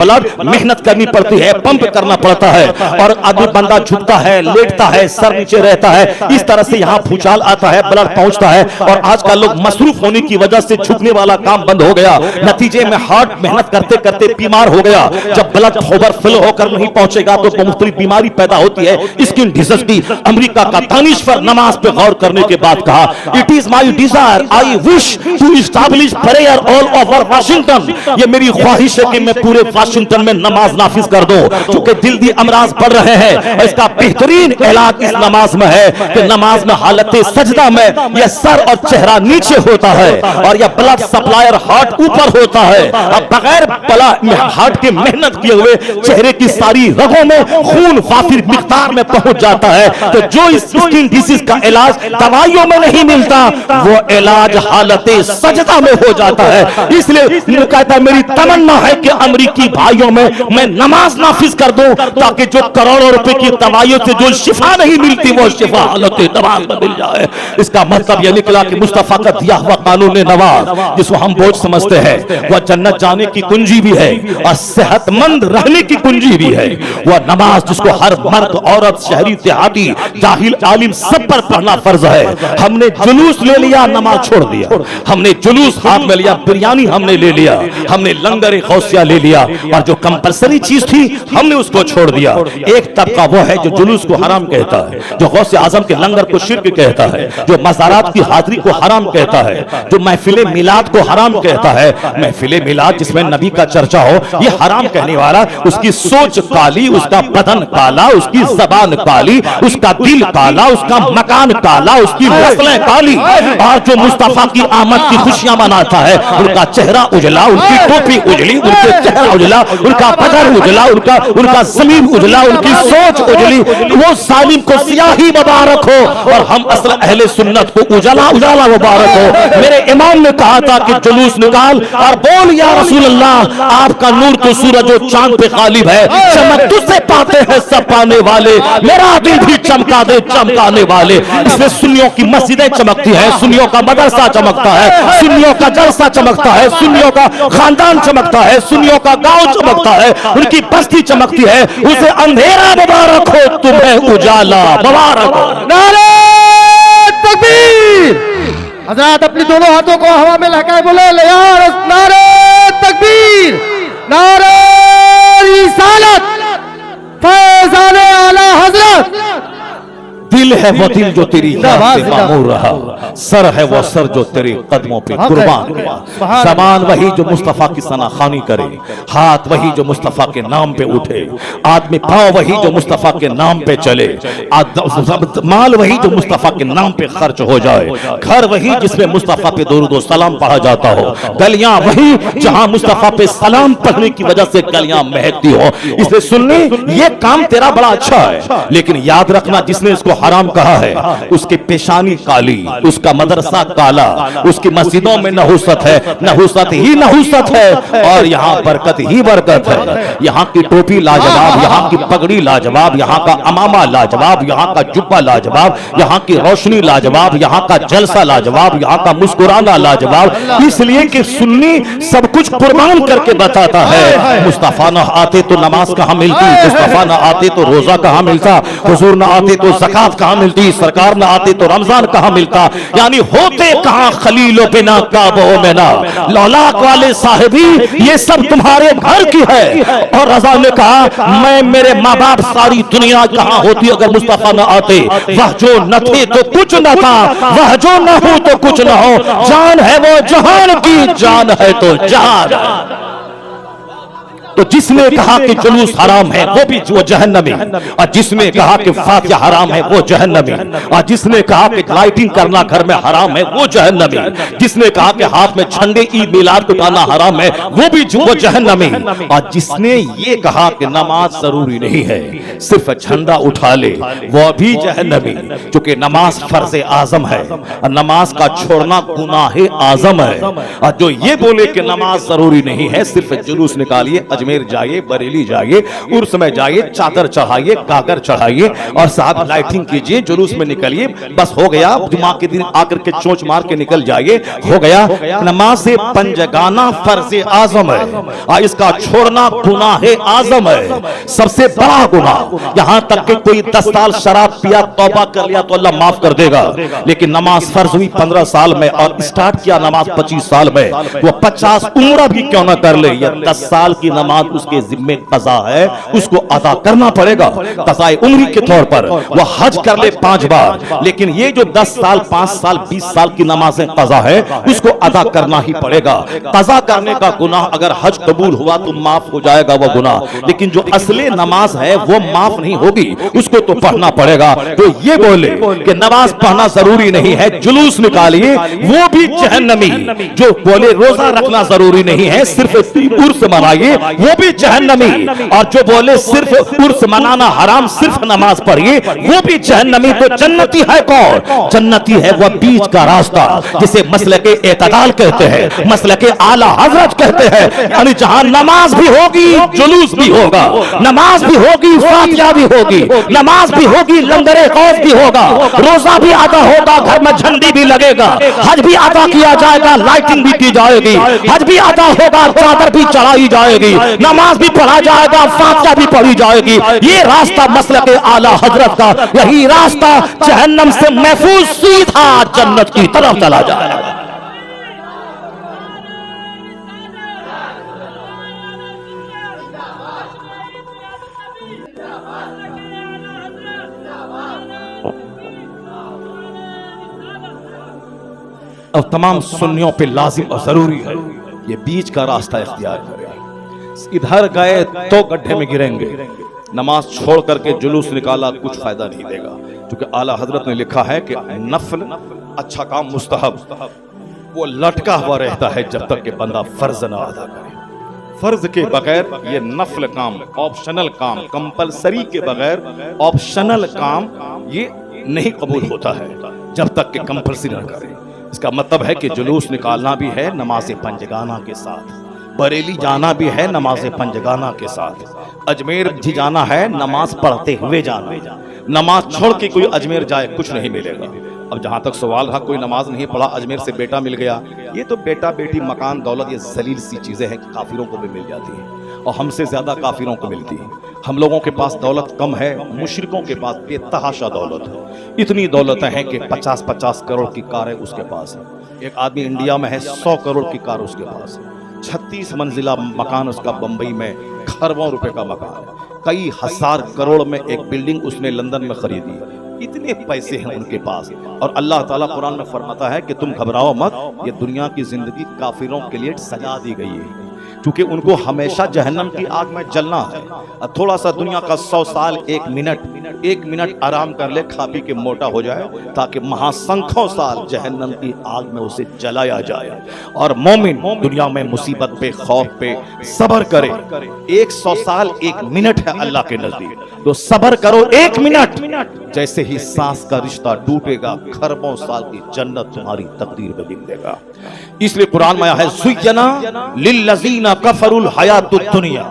Blood मेहनत करनी पड़ती है, पंप करना पड़ता है, और आदमी बंदा झुकता है, लेटता है, सर नीचे रहता है, इस तरह से यहाँ भूचाल आता है, ब्लड पहुंचता है। और आजकल लोग मसरूफ होने की वजह से झुकने वाला काम बंद हो गया, नतीजे में हार्ट मेहनत करते करते बीमार हो गया। जब ब्लड ओवरफ्लो होकर नहीं पहुंचेगा तो मुख्तलिफ बीमारी पैदा होती है, स्किन डिजीज की। अमेरिका का दानिश्वर नमाज पे गौर करने के बाद कहा, it is my desire, I wish to establish prayer all over Washington. ये मेरी ख्वाहिश है कि मैं पूरे वाशिंगटन में नमाज नाफिज कर दूं, क्योंकि दिल दी अमराज बढ़ रहे हैं। इसका बेहतरीन इलाज इस नमाज में है कि नमाज में हालत सजदा में यह सर और चेहरा नीचे होता है और यह ब्लड सप्लायर हार्ट ऊपर होता है। अब बगैर हार्ट की मेहनत किए हुए चेहरे की सारी रगों में खून वाफिर मिकदार में पहुंच जाता है। तो जो इस स्किन डिसीज का इलाज दवाइयों में नहीं मिलता, वो इलाज हालत सजदा में हो जाता है। इसलिए कहता है, मेरी तमन्ना है कि अमेरिकी भाइयों में मैं नमाज नाफिज कर दूं, ताकि जो करोड़ों रुपए की दवाइयों से जो शिफा नहीं मिलती, वो शिफा हालत नमाज में मिल जाए। इसका मतलब यह निकला कि मुस्तफा का दिया हुआ कानून नमाज, जिसको हम बोझ समझते हैं, वह जन्नत जाने की कुंजी भी है और सेहतमंद रहने की कुंजी भी है। वह नमाज जिसको हर मर्द, औरत, शहरी, देहाती, जाहिल, आलिम सब पर पढ़ना फर्ज है। हमने जुलूस ले लिया, नमाज छोड़ दिया। हमने जुलूस हाथ में लिया, बिरयानी हमने ले लिया, हमने लंगर गौसिया ले लिया, और जो कंपलसरी चीज थी हमने उसको छोड़ दिया। एक तबका वो है जो जुलूस को हराम कहता है, जो गौसे आजम के लंगर को शिर्क कहता है, जो मज़ारात की हाजिरी को हराम कहता है, जो महफिले मिलाद को हराम कहता है। महफिले मिलाद जिसमें नबी का चर्चा हो, ये हराम कहने वाला, उसकी सोच काली, उसका बदन काला, उसकी जबान काली, उसका दिल काला, उसका मकान काला, उसकी नस्लें काली। और जो मुस्तफा की आमद की खुशियां मनाता है, उनका चेहरा उजला, उनकी टोपी उजली, उनके चेहरा उजला, उनका बदन उजला, उनका जमीन उजला, उनकी सोच उजली, वो सालिम को सियाही मुबारक हो और हम असल अहले सुन्नत को उजाला उजाला मुबारक हो। मेरे इमाम ने कहा था कि जुलूस निकाल और बोल, या रसूल अल्लाह, आपका नूर तो सूरज और चांद पे गालिब है, चमक तुझसे पाते हैं सब पाने वाले, मेरा दिल भी चमका दे चमकाने वाले। इसमें सुन्नियों की मस्जिदें चमकती हैं, सुन्नियों का मदरसा चमकता है, सुन्नियों का जलसा चमकता है, सुन्नियों का खानदान चमकता है, सुन्नियों का गांव चमकता है, उनकी बस्ती चमकती है। उसे अंधेरा मुबारक हो, तुम्हें उजाला मुबारक हो। नारे तकबीर। हज़रात अपने दोनों हाथों को हवा में लहकाए बोले, नारे तकबीर, नारे रिसालत, फैज़ाने आला हज़रत। दिल है वो दिल जो तेरी याद से मामूर रहा, सर है वो सर जो तेरे कदमों पे कुर्बान हुआ। ज़बान वही जो मुस्तफा की सनाखानी करे, हाथ वही जो मुस्तफा के नाम पे उठे, आदमी पाँव वही जो मुस्तफा के नाम पे चले, माल वही जो मुस्तफा के नाम पे खर्च हो जाए, घर वही जिसमें मुस्तफा पे दुरूद व सलाम पढ़ा जाता हो, गलियां वही जहां मुस्तफा पे सलाम पढ़ने की वजह से गलियां महकती हो। इसलिए सुनने, ये काम तेरा बड़ा अच्छा है, लेकिन याद रखना, जिसने इसको हराम कहा है उसकी पेशानी काली, उसका मदरसा काला, उसकी मस्जिदों में नहुसत है, नहुसत ही नहुसत है, और यहाँ बरकत ही बरकत है। यहाँ की टोपी लाजवाब, यहाँ की पगड़ी लाजवाब, यहाँ का अमामा लाजवाब, यहाँ का जुब्बा लाजवाब, यहाँ की रोशनी लाजवाब, यहाँ का जलसा लाजवाब, यहाँ का मुस्कुराना लाजवाब। इसलिए कि सुन्नी सब कुछ कुर्बान करके बताता है। मुस्तफा न आते तो नमाज कहाँ मिलती, मुस्तफा न आते तो रोजा कहाँ मिलता, हुजूर न आते तो ज़कात कहां मिलती, सरकार न आते तो रमजान कहां मिलता। यानी होते कहां खलीलो बिना काबो में ना, लौलाक वाले साहिबी, ये सब तुम्हारे घर की है। और रजा ने कहा, मैं मेरे माँ बाप सारी दुनिया कहां होती अगर मुस्तफा न आते। वह जो न थे तो कुछ न था, वह जो न हो तो कुछ न हो, जान है वो जहान की, जान है तो जहान। तो जिसने कहा कि जुलूस हराम है वो भी वो जहन्नमी, और जिसने कहा कि फातिहा हराम है वो जहन्नमी, और जिसने कहा कि लाइटिंग करना घर में हराम है वो जहन्नमी, जिसने कहा कि हाथ में झंडे ईद मिलाद उठाना हराम है वो भी वो जहन्नमी, और जिसने ये कहा कि नमाज जरूरी नहीं है, सिर्फ झंडा उठा ले, वो भी जहन्नमी। क्योंकि नमाज फर्ज आजम है और नमाज का छोड़ना गुनाह आजम है। और जो ये बोले कि नमाज जरूरी नहीं है, सिर्फ जुलूस निकालिए अजमेर अजमेर जाइए, बरेली जाइए, उर्स में जाइए, चादर चढ़ाइए, गागर चढ़ाइए और साहब लाइटिंग कीजिए, जुलूस में निकलिए, बस हो गया। जुमा के दिन आकर के चोंच मार के निकल जाइए, हो गया। नमाज पंजगाना फर्ज आजम है, इसका छोड़ना गुनाह आजम है, सबसे बड़ा गुनाह। यहां तक कि कोई 10 साल शराब पिया, तौबा कर लिया तो अल्लाह माफ कर देगा, लेकिन नमाज फर्ज हुई 15 साल में और स्टार्ट किया नमाज 25 साल में, वो 50 उम्र भी क्यों ना कर ले, या 10 साल की नमाज उसके जिम्मे कज़ा है, उसको अदा करना पड़ेगा कज़ाए उम्री के तौर पर। वो हज कर ले 5 बार, लेकिन ये जो 10 साल 5 साल 20 साल की नमाजें कज़ा है, उसको अदा करना ही पड़ेगा। कज़ा करने का गुनाह अगर हज कबूल हुआ तो माफ हो जाएगा वो गुनाह, लेकिन जो असली नमाज है वो माफ नहीं होगी, उसको तो पढ़ना पड़ेगा। तो ये बोले कि नमाज पढ़ना जरूरी नहीं है, जुलूस निकालिए, वो भी जहन्नमी। जो बोले रोजा रखना जरूरी नहीं है, सिर्फ उर्स मनाइए, वो भी जहन्नमी। और जो बोले सिर्फ उर्स मनाना हराम, सिर्फ नमाज पढ़िए, वो भी जहन्नमी। तो जन्नती है कौन? जन्नती है वह बीच का रास्ता जिसे मसलके एतदाल कहते हैं, मसलके आला हजरत कहते हैं, यानी जहां नमाज भी होगी, जुलूस भी होगा, नमाज भी होगी, फातिहा भी होगी, नमाज भी होगी, लंगरे कौस भी होगा, रोजा भी अदा होगा, घर में झंडी भी लगेगा, हज भी अदा किया जाएगा, लाइटिंग भी की जाएगी, हज भी अदा होगा, चादर भी चढ़ाई जाएगी, नमाज भी पढ़ा जाएगा, फातिहा भी पढ़ी जाएगी। ये रास्ता मसलके आला हजरत का, यही रास्ता जहन्नम से महफूज सीधा जन्नत की तरफ चला जाएगा। अब तमाम सुन्नियों पे लाजिम और जरूरी है ये बीच का रास्ता इख्तियार करें। इधर गए तो गड्ढे में गिरेंगे, नमाज छोड़ करके जुलूस निकाला कुछ फायदा नहीं देगा, क्योंकि आला हजरत ने लिखा है कि नफल अच्छा काम मुस्तहब वो लटका हुआ रहता है जब तक कि बंदा फर्ज ना अदा करे। फर्ज के बगैर ये नफल काम, ऑप्शनल काम, कंपलसरी के बगैर ऑप्शनल काम ये नहीं कबूल होता है जब तक कि कंपलसरी ना करे। इसका मतलब है कि जुलूस निकालना भी है नमाज पंजगाना के साथ, बरेली जाना भी है नमाज पंजगाना के साथ, अजमेर भी जाना है नमाज पढ़ते हुए जाना। नमाज छोड़ के कोई अजमेर जाए कुछ नहीं मिलेगा। अब जहां तक सवाल रहा कोई नमाज नहीं पढ़ा, अजमेर से बेटा मिल गया, ये तो बेटा बेटी मकान दौलत ये जलील सी चीजें हैं, काफिरों को भी मिल जाती है और हमसे ज्यादा काफिरों को मिलती है। हम लोगों के पास दौलत कम है, मुशरिकों के पास बेतहाशा दौलत है। इतनी दौलतें हैं कि 50-50 करोड़ की कारें उसके पास है। एक आदमी इंडिया में है 100 करोड़ की कार उसके पास है, 36 मंजिला मकान उसका बंबई में, खरबों रुपए का मकान है, कई हजार करोड़ में एक बिल्डिंग उसने लंदन में खरीदी। इतने पैसे हैं उनके पास और अल्लाह ताला कुरान में फरमाता है कि तुम घबराओ मत, ये दुनिया की जिंदगी काफिरों के लिए सजा दी गई है, क्योंकि उनको हमेशा जहन्नम की आग में जलना है। थोड़ा सा दुनिया का 100 साल 1 मिनट आराम कर ले, खा पी के मोटा हो जाए, ताकि महासंख्यों साल जहन्नम की आग में उसे जलाया जाए। और मोमिन दुनिया में मुसीबत पे, खौफ पे सब्र करे। 100 साल 1 मिनट है अल्लाह के नजदीक, तो सब्र करो 1 मिनट। जैसे ही सांस का रिश्ता टूटेगा, खरबों साल की जन्नत तुम्हारी तकदीर में लिख देगा। इसलिए कुरान में आया है ज़ुय्यना लिल्लज़ीना कफरुल हयातुद दुनिया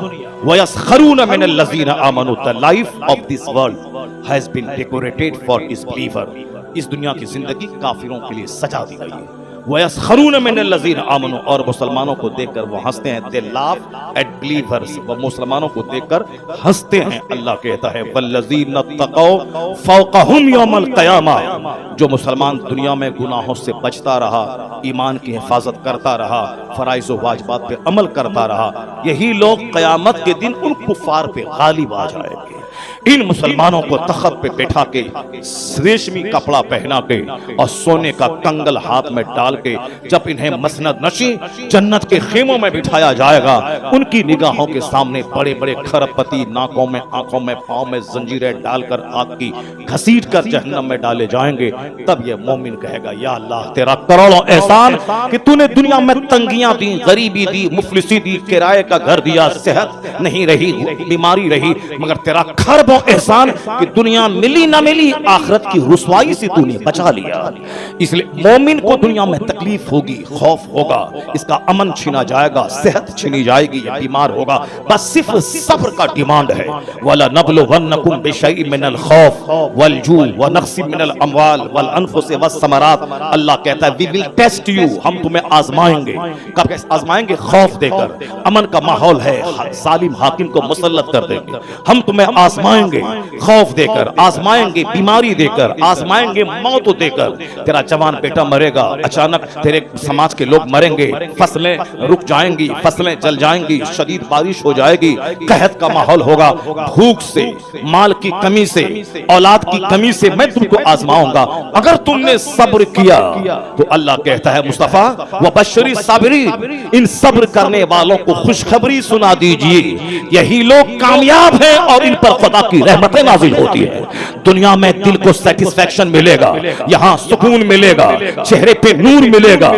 व यस्खरून मिनल लज़ीना आमनू। The life of this world has been decorated for disbeliever. इस दुनिया की जिंदगी काफिरों के लिए सजा दी गई है। वयस्खरून मिनल लज़ीना आमनू, और मुसलमानों को देखकर वो हंसते हैं। दे लाफ एट बिलीवर्स, वो मुसलमानों को देखकर हंसते हैं। अल्लाह कहता है वल्लज़ीना तक़ौ फ़ौक़हुम यौमल क़यामा। जो मुसलमान दुनिया में गुनाहों से बचता रहा, ईमान की हिफाजत करता रहा, फराइज़ व वाजिबात पे अमल करता रहा, यही लोग क़यामत के दिन उन कुफ़ार पे गालिब आ जाएंगे। इन मुसलमानों को तख्त पे बैठा के, रेशमी कपड़ा पहना के और सोने का कंगल हाथ में डाल के जब इन्हें मसनद नशी जन्नत के खेमों में बिठाया जाएगा, उनकी निगाहों के सामने बड़े बड़े खरबपति नाकों में, आंखों में, पांव में जंजीरें डालकर आग की घसीट कर जहन्नम में डाले जाएंगे। तब ये मोमिन कहेगा या अल्लाह तेरा करोड़ों एहसान कि तूने दुनिया में तंगियां दी, गरीबी दी, मुफलिसी दी, किराए का घर दिया, सेहत नहीं रही, बीमारी रही, मगर तेरा खरब वो एहसान कि दुनिया मिली ना मिली, आखिरत की रुसवाई से तूने बचा लिया। इसलिए मोमिन को दुनिया में तकलीफ होगी, खौफ होगा, इसका अमन छीना जाएगा, सेहत छीनी जाएगी, ये बीमार होगा, बस सिर्फ सब्र का डिमांड है। वला नबलुवन्नकुम बिशैइन मिनल खौफ वल जू व नक्सिम मिनल अमवाल वल अनफुस वस्समरात। अल्लाह कहता है वी विल टेस्ट यू, हम तुम्हें आजमाएंगे। कब आजमाएंगे? खौफ देकर, अमन का माहौल है, सालिम हाकिम को मुसल्लत कर देंगे। हम तुम्हें आजमाएंगे, खौफ देकर आजमाएंगे, बीमारी देकर आजमाएंगे, मौत देकर। तेरा जवान बेटा मरेगा, अचानक तेरे समाज के लोग मरेंगे, फसलें रुक जाएंगी, फसलें जल जाएंगी, शदीद बारिश हो जाएगी, कहत का माहौल होगा, भूख से, माल की कमी से, औलाद की कमी से मैं तुमको आजमाऊंगा। अगर तुमने सब्र किया तो अल्लाह कहता है मुस्तफा व बशरी साबिरीन, इन सब्र करने वालों को खुशखबरी सुना दीजिए, यही लोग कामयाब हैं और इन पर खुदा की रहमतें नाजिल होती है। दुनिया में दिल को सेटिस्फैक्शन मिलेगा, यहाँ सुकून मिलेगा, चेहरे पे नूर मिलेगा,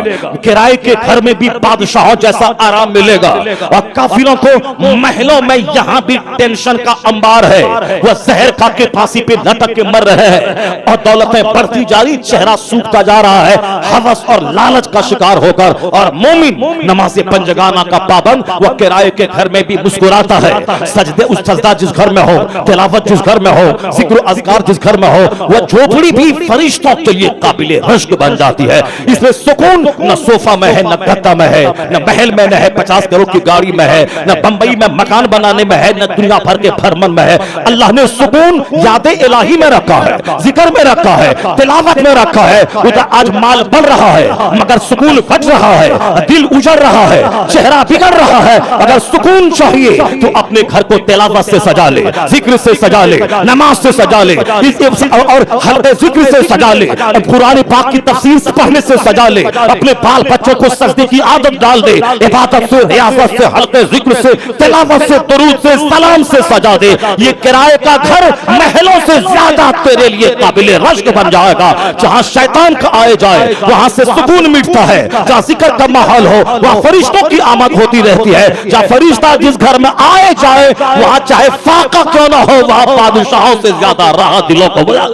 किराए के घर में भी बादशाहों जैसा आराम मिलेगा, और काफिरों को महलों में यहाँ भी टेंशन का अंबार है, वह जहर खा के फांसी पे लटक के मर रहे हैं, और दौलतें बढ़ती जा रही, चेहरा सूखता जा रहा है हवस और लालच का शिकार होकर। और मोमिन नमाज पंजगाना का पाबंद, वह किराए के घर में भी मुस्कुराता है। सजदे उस सजदा जिस घर में हो, तिलावत जिस घर में हो, जिक्र अज़कार जिस घर में हो, वह झोपड़ी भी फरिश्तों के लिए काबिले रश्क बन जाती है। इसमें सुकून न सोफा में है, न गद्दा में है, न महल में है, 50 करोड़ की गाड़ी में है, न बंबई में मकान बनाने में है, न दुनिया भर के भरमन में है। अल्लाह ने सुकून यादे इलाही में रखा है, जिक्र में रखा है, तिलावत में रखा है। उधर आज माल बढ़ रहा है मगर सुकून फट रहा है, दिल उजड़ रहा है, चेहरा बिगड़ रहा है। अगर सुकून चाहिए तो अपने घर को तिलावत से सजा ले, जिक्र से सजा ले, नमाज से सजा ले, और हल्के जिक्र से सजा ले, कुरान पाक की तफसीर पढ़ने से सजा ले, अपने बाल बच्चों को सजदे की आदत डाल दे, इबादत से, रियाजत से, हल्के जिक्र से, तिलावत से, दुरूद से, सलाम से सजा दे। ये किराए का घर महलों से ज्यादा तेरे लिए काबिले रश्क बन जाएगा। जहां शैतान का आए जाए वहां से सुकून मिटता है, जहां जिक्र का माहौल हो वहां फरिश्तों की आमद होती रहती है। जहां फरिश्ता जिस घर में आए जाए वहां चाहे फाका क्यों ना हो, वहां बादशाहों से ज्यादा राहत दिलों को बुला।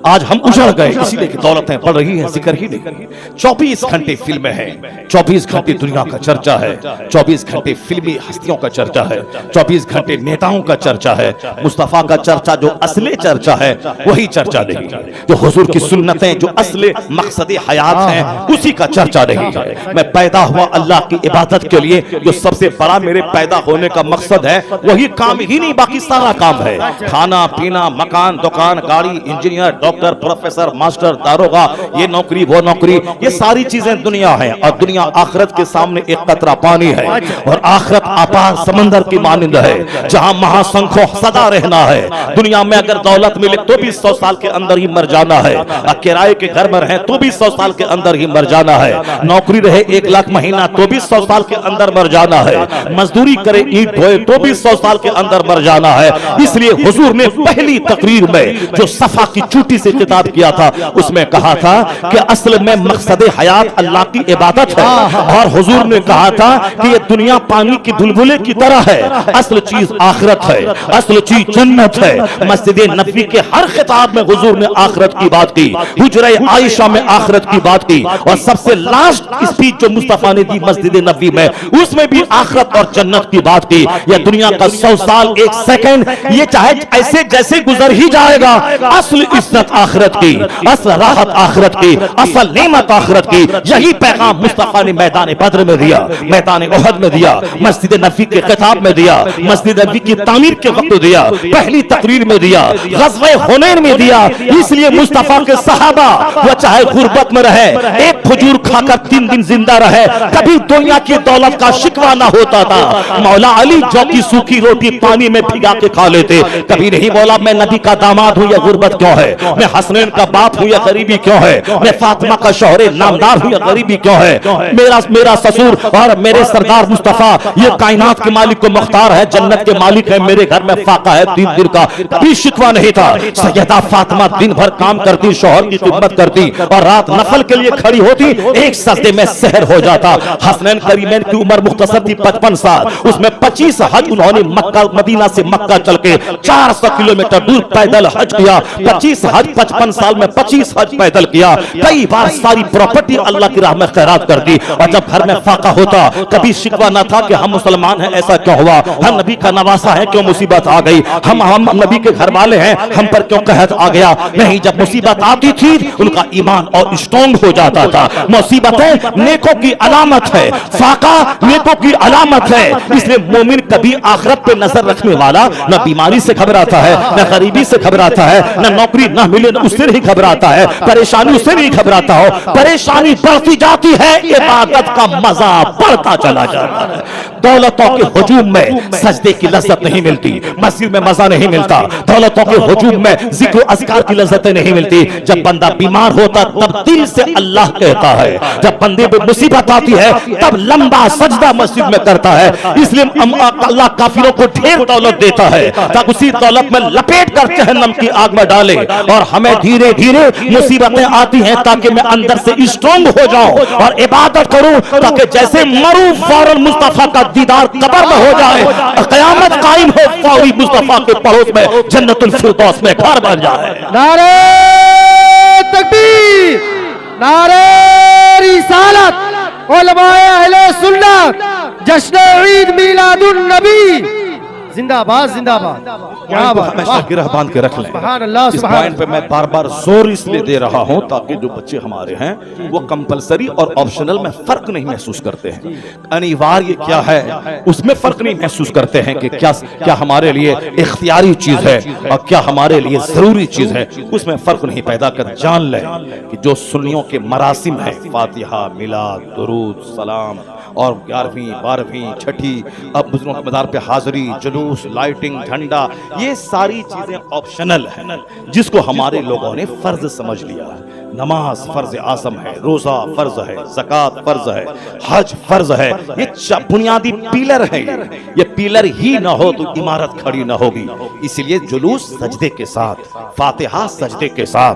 आज हम उजड़ गए इसीलिए कि दौलतें बढ़ रही हैं, जिक्र ही नहीं। 24 घंटे फिल्में हैं, 24 घंटे दुनिया का चर्चा है, 24 घंटे फिल्मी हस्तियों का चर्चा है, 24 घंटे नेताओं का चर्चा है। मुस्तफा का चर्चा जो असली चर्चा है वही चर्चा नहीं है। जो हुजूर की सुन्नतें जो असली मकसद हयात हैं उसी का चर्चा नहीं है। मैं पैदा हुआ अल्लाह की इबादत के लिए, जो सबसे बड़ा मेरे पैदा होने का मकसद है वही काम ही नहीं, बाकी सारा काम है। खाना पीना, मकान, दुकान, गाड़ी, इंजीनियर, डॉक्टर, प्रोफेसर, मास्टर, दारोगा, ये नौकरी वो नौकरी, ये सारी चीजें दुनिया है। और दुनिया आखिरत के सामने एक कतरा पानी है, और आखिरत अपार समंदर की मानिंद है जहां महासंखों सदा रहना है। दुनिया में अगर दौलत मिले तो भी 100 साल के अंदर ही मर जाना है, किराए के घर में रहे तो भी 100 साल के अंदर ही मर जाना है, नौकरी रहे 1 लाख महीना तो भी 100 साल के अंदर मर जाना है, मजदूरी करे ईंट ढोए तो भी 100 साल के अंदर मर जाना है। इसलिए हुजूर ने पहली तकरीर में जो सफा की चूटी से खिताब किया था उसमें कहा था कि असल में मकसद हयात अल्लाह की इबादत है। और हुजूर ने कहा था कि ये दुनिया पानी की बुलबुले की तरह है, असल चीज आखिरत है, असल चीज जन्नत है। मस्जिद नबवी के हर खिताब में हुजूर ने आखिरत की बात की, हुजरे आयशा में आखिरत की बात की, और सबसे लास्ट स्पीच जो मुस्तफा ने दी मस्जिद नबवी में उसमें भी आखिरत और जन्नत की बात की। यह दुनिया का 100 साल 1 सेकंड ये चाहे ऐसे जैसे गुजर ही जाएगा, असल इज्जत आखिरत की, असल राहत आखिरत की, असल नेमत आखिरत की। यही पैगाम मुस्तफा ने मैदान बद्र में दिया, मैदान उहद में दिया, मस्जिद नबवी के खिताब में दिया, मस्जिद नबवी की तामीर के वक्त दिया, पहली तकरीर में दिया, ग़ज़वे हुनैन में दिया। इसलिए मुस्तफा के सहाबा वो चाहे गुर्बत में रहे, एक खजूर खाकर 3 दिन जिंदा रहे, कभी दुनिया की दौलत का शिकवा ना होता था। मौला अली जौ की सूखी रोटी पानी में भिगा के खा लेते, कभी नहीं बोला मैं नबी का दामाद हूं या गुर्बत क्यों है, मैं हसनैन का बाप हूं या गरीबी क्यों है, मैं फातिमा का शौहरे नामदार हूं या गरीबी क्यों है, मेरा ससुर और मेरे सरदार मुस्तफा ये कायनात के मालिक को मुख्तार है, जन्नत के मालिक है, मेरे घर में फाका है 3 दिन का, कभी शिकवा नहीं था। सैयदा फातिमा दिन भर काम करती, शौहर की खिदमत करती और रात नफल के लिए खड़ी होती, एक सजदे में सहर हो जाता। हसनैन करीमैन की उम्र मुख्तसर थी 55 साल, उसमें 25 हज उन्होंने मक्का मदीना से मक्का चल के 400 किलोमीटर दूर पैदल हज किया। 25 हज 55 साल में 25 हज पैदल किया। कई बार सारी प्रॉपर्टी अल्लाह की राह में खैरात कर दी। और जब घर में फाका होता, कभी शिकवा न था कि हम मुसलमान हैं, ऐसा क्यों हुआ, हम नबी का नवासा है, क्यों मुसीबत आ गई, हम नबी के घर वाले हैं, हम पर क्यों कहत आ गया। नहीं, जब मुसीबत आती थी उनका ईमान और स्ट्रॉन्ग हो जाता था। मुसीबतें नेकों की अलामत है, फाका नेकों की अलामत है। इसलिए मोमिन कभी आखिरत पे नजर रखने वाला न बीमारी से घबराता है, न गरीबी से घबराता है, न नौकरी न मिले उससे नहीं घबराता है, परेशानी उससे नहीं घबराता हो। परेशानी बढ़ती जाती है, इबादत का मजा बढ़ता चला जाता है। दौलतों के हुजूम में सजदे की लज्जत नहीं मिलती, मस्जिद में मजा नहीं मिलता। दौलतों के हुजूम में जिक्र अस्कार की लज्जतें नहीं मिलती। जब बंदा बीमार होता तब दिल से अल्लाह कहता है, जब बंदे पे मुसीबत आती है तब लंबा सजदा मस्जिद में करता है। इसलिए अल्लाह काफिरों को ढेर दौलत देता है ताकि उसी दौलत में लपेट कर जहन्नम की आग में डाले। और हमें धीरे धीरे मुसीबतें आती हैं ताकि मैं अंदर से स्ट्रॉन्ग हो जाऊं और इबादत करूं, ताकि जैसे मरूं फौरन मुस्तफा का दीदार कब्र में हो जाए, क़यामत कायम हो, फौरी मुस्तफा के पड़ोस में जन्नतुल फिरदौस में घर बन जाए। नारे तकबीर, नारे रिसालत, उलमाए अहले सुन्नत, जश्न ईद मिलादुन नबी जिंदाबाद जिंदाबाद। क्या बात, हमेशा गिरह बांध के रख लें। सुभान अल्लाह, इस सुभान पॉइंट पे मैं बार बार जोर इसलिए दे रहा हूं ताकि जो बच्चे हमारे हैं वो कंपलसरी और ऑप्शनल में फर्क नहीं महसूस करते हैं। अनिवार्य क्या है उसमें फर्क नहीं महसूस करते हैं कि क्या हमारे लिए इख्तियारी चीज है और क्या हमारे लिए जरूरी चीज है, उसमें फर्क नहीं पैदा कर। जान लें कि जो सुन्नियों के मरासिम है, फातिहा, मिलाद, दुरूद, सलाम और 11वीं 12वीं 6ठी, अब बुजुर्गों के मज़ार पे हाजिरी, जुलूस, लाइटिंग, झंडा, ये सारी चीजें ऑप्शनल हैं जिसको हमारे लोगों ने फर्ज समझ लिया है। नमाज फर्ज आज़म है, रोजा फर्ज है, ज़कात फर्ज है, हज फर्ज है। ये बुनियादी पिलर है। ये पिलर ही ना हो तो इमारत खड़ी ना होगी। इसलिए जुलूस सजदे के साथ, फातिहा सजदे के साथ,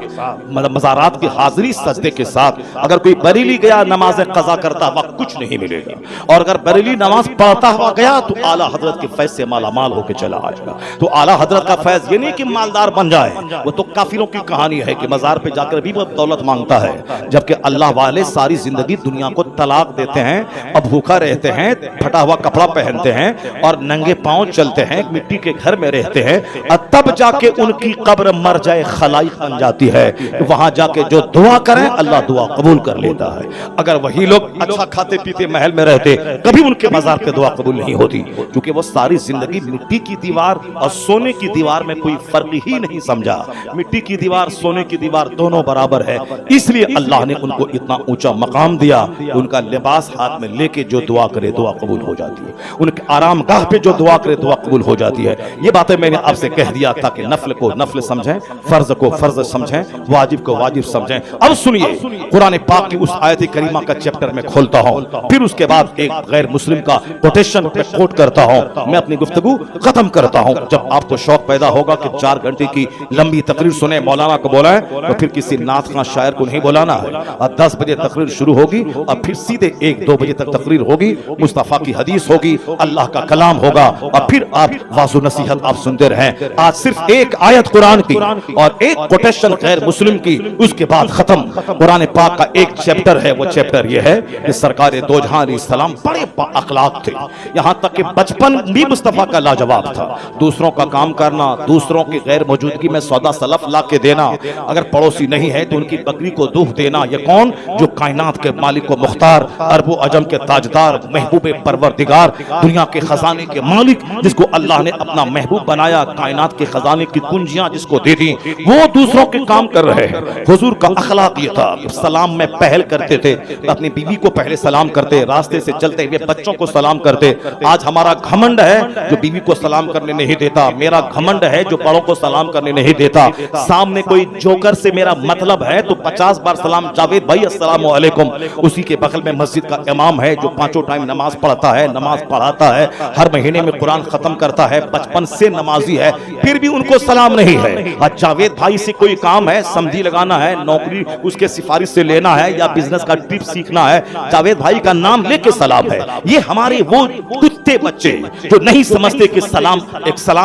मज़ारात की हाजिरी सजदे के साथ। अगर कोई बरेली गया नमाज कज़ा करता हुआ कुछ नहीं मिलेगा, और अगर बरेली नमाज पढ़ता हुआ गया तो आला हजरत के फैज़ से मालामाल होकर चला आएगा। तो आला हजरत का फैज़ ये नहीं कि मालदार बन जाए, वो तो काफिरों की कहानी है कि मज़ार पे जाकर भी वो दौलत मांगता है, जबकि अल्लाह वाले सारी जिंदगी दुनिया को तलाक देते हैं, अब भूखा रहते हैं, फटा हुआ कपड़ा पहनते हैं और नंगे पांव चलते हैं, मिट्टी के घर में रहते हैं, और तब जाके उनकी कब्र मर जाए खलाइक बन जाती है। वहां जाके जो दुआ करें अल्लाह दुआ कबूल कर लेता है। अगर वही लोग अच्छा खाते पीते महल में रहते, कभी उनके मजार पे दुआ कबूल नहीं होती, क्योंकि वो सारी जिंदगी मिट्टी की दीवार और सोने की दीवार में कोई फर्क ही नहीं समझा। मिट्टी की दीवार, सोने की दीवार दोनों बराबर है। इसलिए अल्लाह ने उनको इतना ऊंचा मकाम दिया, उनका लिबास हाथ में लेके जो दुआ करे दुआ कबूल हो जाती है, उनके आरामगाह पे जो दुआ करे दुआ कबूल हो जाती है। ये बातें मैंने आपसे कह दिया ताकि नफल को नफल समझें, फर्ज को फर्ज समझें, वाजिब को वाजिब समझें। अब सुनिए, कुरान पाक की उस आयत करीमा का चैप्टर में खोलता हूं, फिर उसके बाद एक गैर मुस्लिम का कोटेशन पे कोट करता हूं, मैं अपनी गुफ्तगू खत्म करता हूं। जब आपको शौक पैदा होगा कि 4 घंटे की लंबी तकरीर सुने, मौलाना को बोला है तो फिर किसी नात खां शायर को नहीं बुलाना है। और 10 बजे तकरीर शुरू होगी और फिर सीधे 1-2 बजे तक तकरीर होगी, मुस्तफा की हदीस होगी, अल्लाह का कलाम होगा, और फिर आप वाज़ो नसीहत आप सुनते रहें। आज सिर्फ एक आयत कुरान की और एक कोटेशन गैर मुस्लिम की, उसके बाद खत्म। कुरान पाक का एक चैप्टर है, वो चैप्टर ये है कि सरकार दो जहां अलैहिस्सलाम बड़े अखलाक थे, यहां तक कि बचपन भी मुस्तफा का लाजवाब था। दूसरों का काम करना, दूसरों की गैर मौजूदगी में सौदा सलफ ला के देना, अगर पड़ोसी नहीं है तो उनकी की बकरी को दूध देना, ये कौन? जो कायनात के मालिक को मुख्तार, अरबो अजम के ताजदार, महबूब परवरदिगार, दुनिया के खजाने के मालिक, जिसको अल्लाह ने अपना महबूब बनाया, कायनात के खजाने की कुंजियां जिसको दे दी, वो दूसरों के काम कर रहे हैं। हुजूर का अखलाक ये था, सलाम में पहल करते थे, अपनी बीवी को पहले सलाम करते, रास्ते से चलते हुए बच्चों को सलाम करते। आज हमारा घमंड है जो बीवी को सलाम करने नहीं देता, मेरा घमंड है जो बड़ों को सलाम करने नहीं देता। सामने कोई जोकर से मेरा मतलब है तो 50 बार सलाम, जावेद भाई अस्सलाम वालेकुम। उसी के बगल में मस्जिद का इमाम है जो 5 टाइम नमाज पढ़ता है, नमाज पढ़ाता है, हर महीने में कुरान खत्म करता है, बचपन से नमाजी है, फिर भी उनको सलाम नहीं है। आज जावेद भाई से कोई काम है, समझी लगाना है, नौकरी उसके सिफारिश से लेना है या बिजनेस का टिप सीखना है, जावेद भाई का नाम लेके सलाम है। ये हमारे वो कुत्ते बच्चे जो नहीं समझते कि सलाम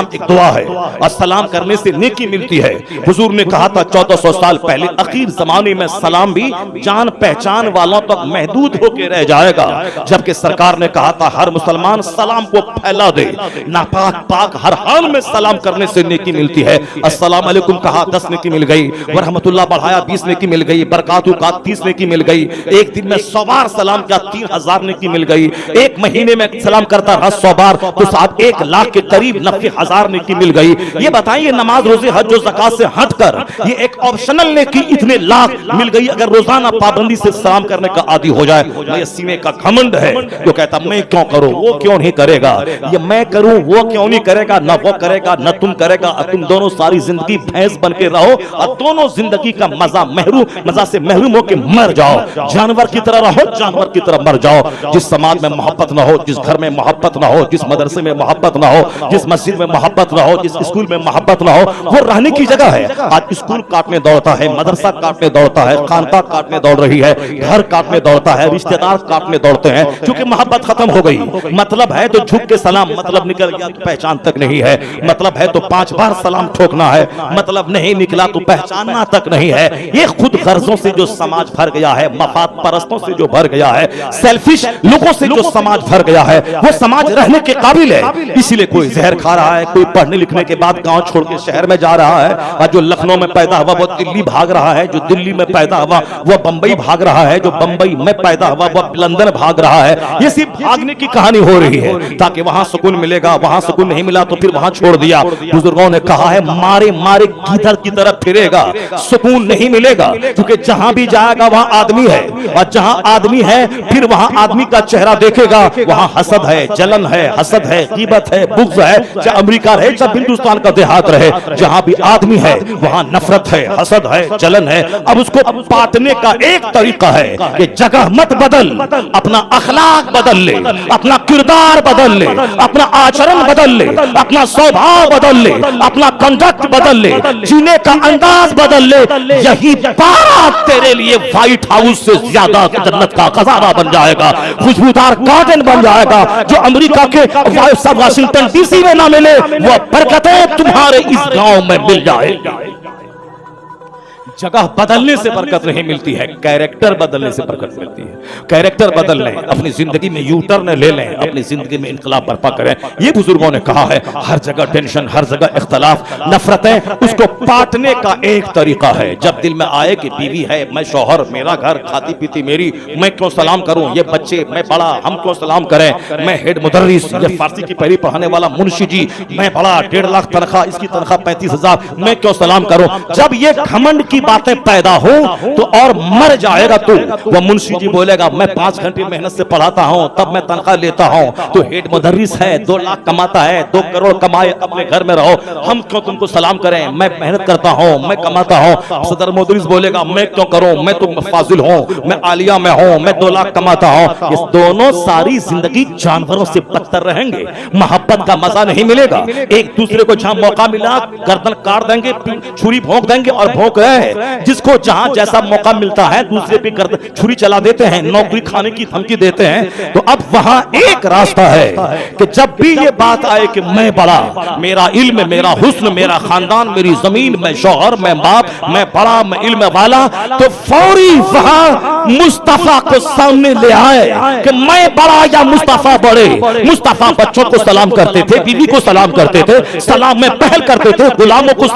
एक दुआ है और सलाम करने से नेकी मिलती है। हुजूर ने कहा था 1400 साल पहले, अखीर जमाने में सलाम भी जान पहचान वालों तक महदूद होकर रह जाएगा, जबकि सरकार ने कहा था हर मुसलमान सलाम को फैला दे, नापाक पाक हर हाल में सलाम करने से नेकी मिलती है। अस्सलाम अलैकुम कहा 10 नेकी मिल गई, वरहमतुल्लाह बढ़ाया 20 नेकी मिल गई, बरकातु का 30 नेकी मिल गई, एक दिन में 100 बार सलाम किया 3000 नेकी मिल गई, एक महीने में सलाम करता रहा 100 बार तो साथ 1 लाख के करीब 90,000 नेकी मिल गई। ये बताइए नमाज रोजे हज और ज़कात से हटकर ये एक ऑप्शनल नेकी इतने लाख मिल गई अगर रोजाना पाबंदी से सलाम करने का आदी हो जाए। ये सीने का घमंड है जो कहता मैं क्यों करूं, वो क्यों नहीं करेगा, ये मैं करूं वो क्यों नहीं करेगा, ना वो करेगा ना तुम करेगा, और तुम दोनों सारी जिंदगी भैंस बन के रहो और दोनों जिंदगी का मजा से महरूम होकर मर जाओ, जानवर की तरह रहो, जानवर की तरह मर जाओ। जिस समाज में मोहब्बत ना हो, जिस घर में मोहब्बत ना हो, जिस मदरसे में मोहब्बत ना हो, जिस मस्जिद में मोहब्बत ना हो, जिस स्कूल में मोहब्बत ना हो, वो रहने की जगह है। आज स्कूल काटने दौड़ता है, मदरसा काटने दौड़ता है, खानका काटने दौड़ रही है, घर काटने दौड़ता है, रिश्तेदार काटने दौड़ते हैं, क्योंकि मोहब्बत खत्म हो गई। मतलब है तो झुक के सलाम, मतलब निकल गया तो पहचान तक नहीं है, मतलब है तो 5 बार सलाम ठोकना है, मतलब नहीं निकला तो पहचानना तक नहीं है। ये खुद गर्जों से जो समाज भर गया है, मफाद परस्तों से जो भर गया है, सेल्फिश लोगों से जो समाज भर गया है, वो समाज रहने के काबिल है। इसीलिए कोई जहर खा रहा है, कोई पढ़ने लिखने के बाद गांव छोड़ के शहर में जा रहा है, और जो लखनऊ में पैदा हुआ वो दिल्ली भाग रहा है, जो दिल्ली में पैदा हुआ वो बंबई भाग रहा है, जो बंबई में पैदा हुआ वो लंदन भाग रहा है। ये सिर्फ भागने की कहानी हो रही है ताकि वहां सुकून मिलेगा, वहां सुकून नहीं मिला तो फिर वहां छोड़ दिया। बुजुर्गों ने कहा है मारे मारे गीदड़ की तरफ फिरेगा, सुकून नहीं मिलेगा, क्योंकि जहां भी जाएगा वहां आदमी है, और जहां आदमी है फिर वहां आदमी का चेहरा देखेगा, वहां हसद है, जलन है, हसद है, कीमत है, बुग़्ज़ है, चाहे अमेरिका रहे चाहे हिंदुस्तान का देहात रहे, जहां भी आदमी है वहां नफरत है, हसद है, जलन है। अब उसको पाटने का एक तरीका है कि जगह मत बदल, अपना अखलाक बदल ले, अपना किरदार बदल ले, अपना आचरण बदल ले, अपना स्वभाव बदल ले, अपना कंडक्ट बदल ले, जीने का अंदाज बदल ले। यही बात तेरे लिए व्हाइट हाउस से ज्यादा जन्नत का खजाना बन जाएगा, खुशबूदार गार्डन बन जाएगा। जो अमेरिका के वाशिंगटन डीसी में ना मिले वो बरकतें तुम्हारे इस गांव में मिल जाएगी। जगह बदलने से बरकत नहीं मिलती है, कैरेक्टर बदलने से बरकत मिलती है। कैरेक्टर बदल लें, अपनी जिंदगी में यू टर्न ले लें, अपनी जिंदगी में इनकलाब बर्पा करें। ये बुजुर्गों ने कहा है हर जगह टेंशन, हर जगह इख्तलाफ, नफरतें, उसको पाटने का एक तरीका है। जब दिल में आए कि बीवी है, मैं शौहर, मेरा घर, खाती पीती मेरी, मैं क्यों सलाम करूं, ये बच्चे, मैं बड़ा, हम क्यों सलाम करें, मैं हेड मुदर्रिस, ये फारसी की पहली पढ़ाने वाला मुंशी जी, मैं बड़ा 1.5 लाख तनख्वाह, इसकी तनख्वाह 35,000, मैं क्यों सलाम करूं। जब ये घमंड की बातें पैदा हो तो और मर जाएगा तू। वो मुंशी जी बोलेगा मैं 5 घंटे मेहनत से पढ़ाता हूं तब मैं तनख्वाह लेता हूं, तो हेड मुदर्रिस है, 2 लाख कमाता है, 2 करोड़ कमाए, अपने घर में रहो, हम क्यों तुमको सलाम करें, मैं मेहनत करता हूं, मैं कमाता हूं। सदर मुदर्रिस बोलेगा मैं क्यों करूं, मैं तो फाजिल हूं, मैं आलिया में हूं, मैं 2 लाख कमाता हूं। इस दोनों सारी जिंदगी जानवरों से बदतर रहेंगे, मोहब्बत का मजा नहीं मिलेगा। एक दूसरे को जहां मौका मिला गर्दन काट देंगे, छुरी भोंक देंगे, और भोंक रहे हैं। जिसको जहां जैसा मौका मिलता है दूसरे पे छुरी चला देते हैं, नौकरी खाने की धमकी देते हैं। तो अब वहां एक रास्ता है कि जब भी ये बात आए कि मैं बड़ा, मेरा इल्म, मेरा हुस्न, मेरा खानदान, मेरी जमीन, मैं शौहर, मैं बाप, मैं बड़ा, मैं इल्म वाला, तो फौरी वहां मुस्तफा को सामने ले आए कि मैं बड़ा या मुस्तफा बड़े। मुस्तफा बच्चों को सलाम करते थे, बीवी को सलाम करते थे, सलाम में पहल करते थे, गुलामों को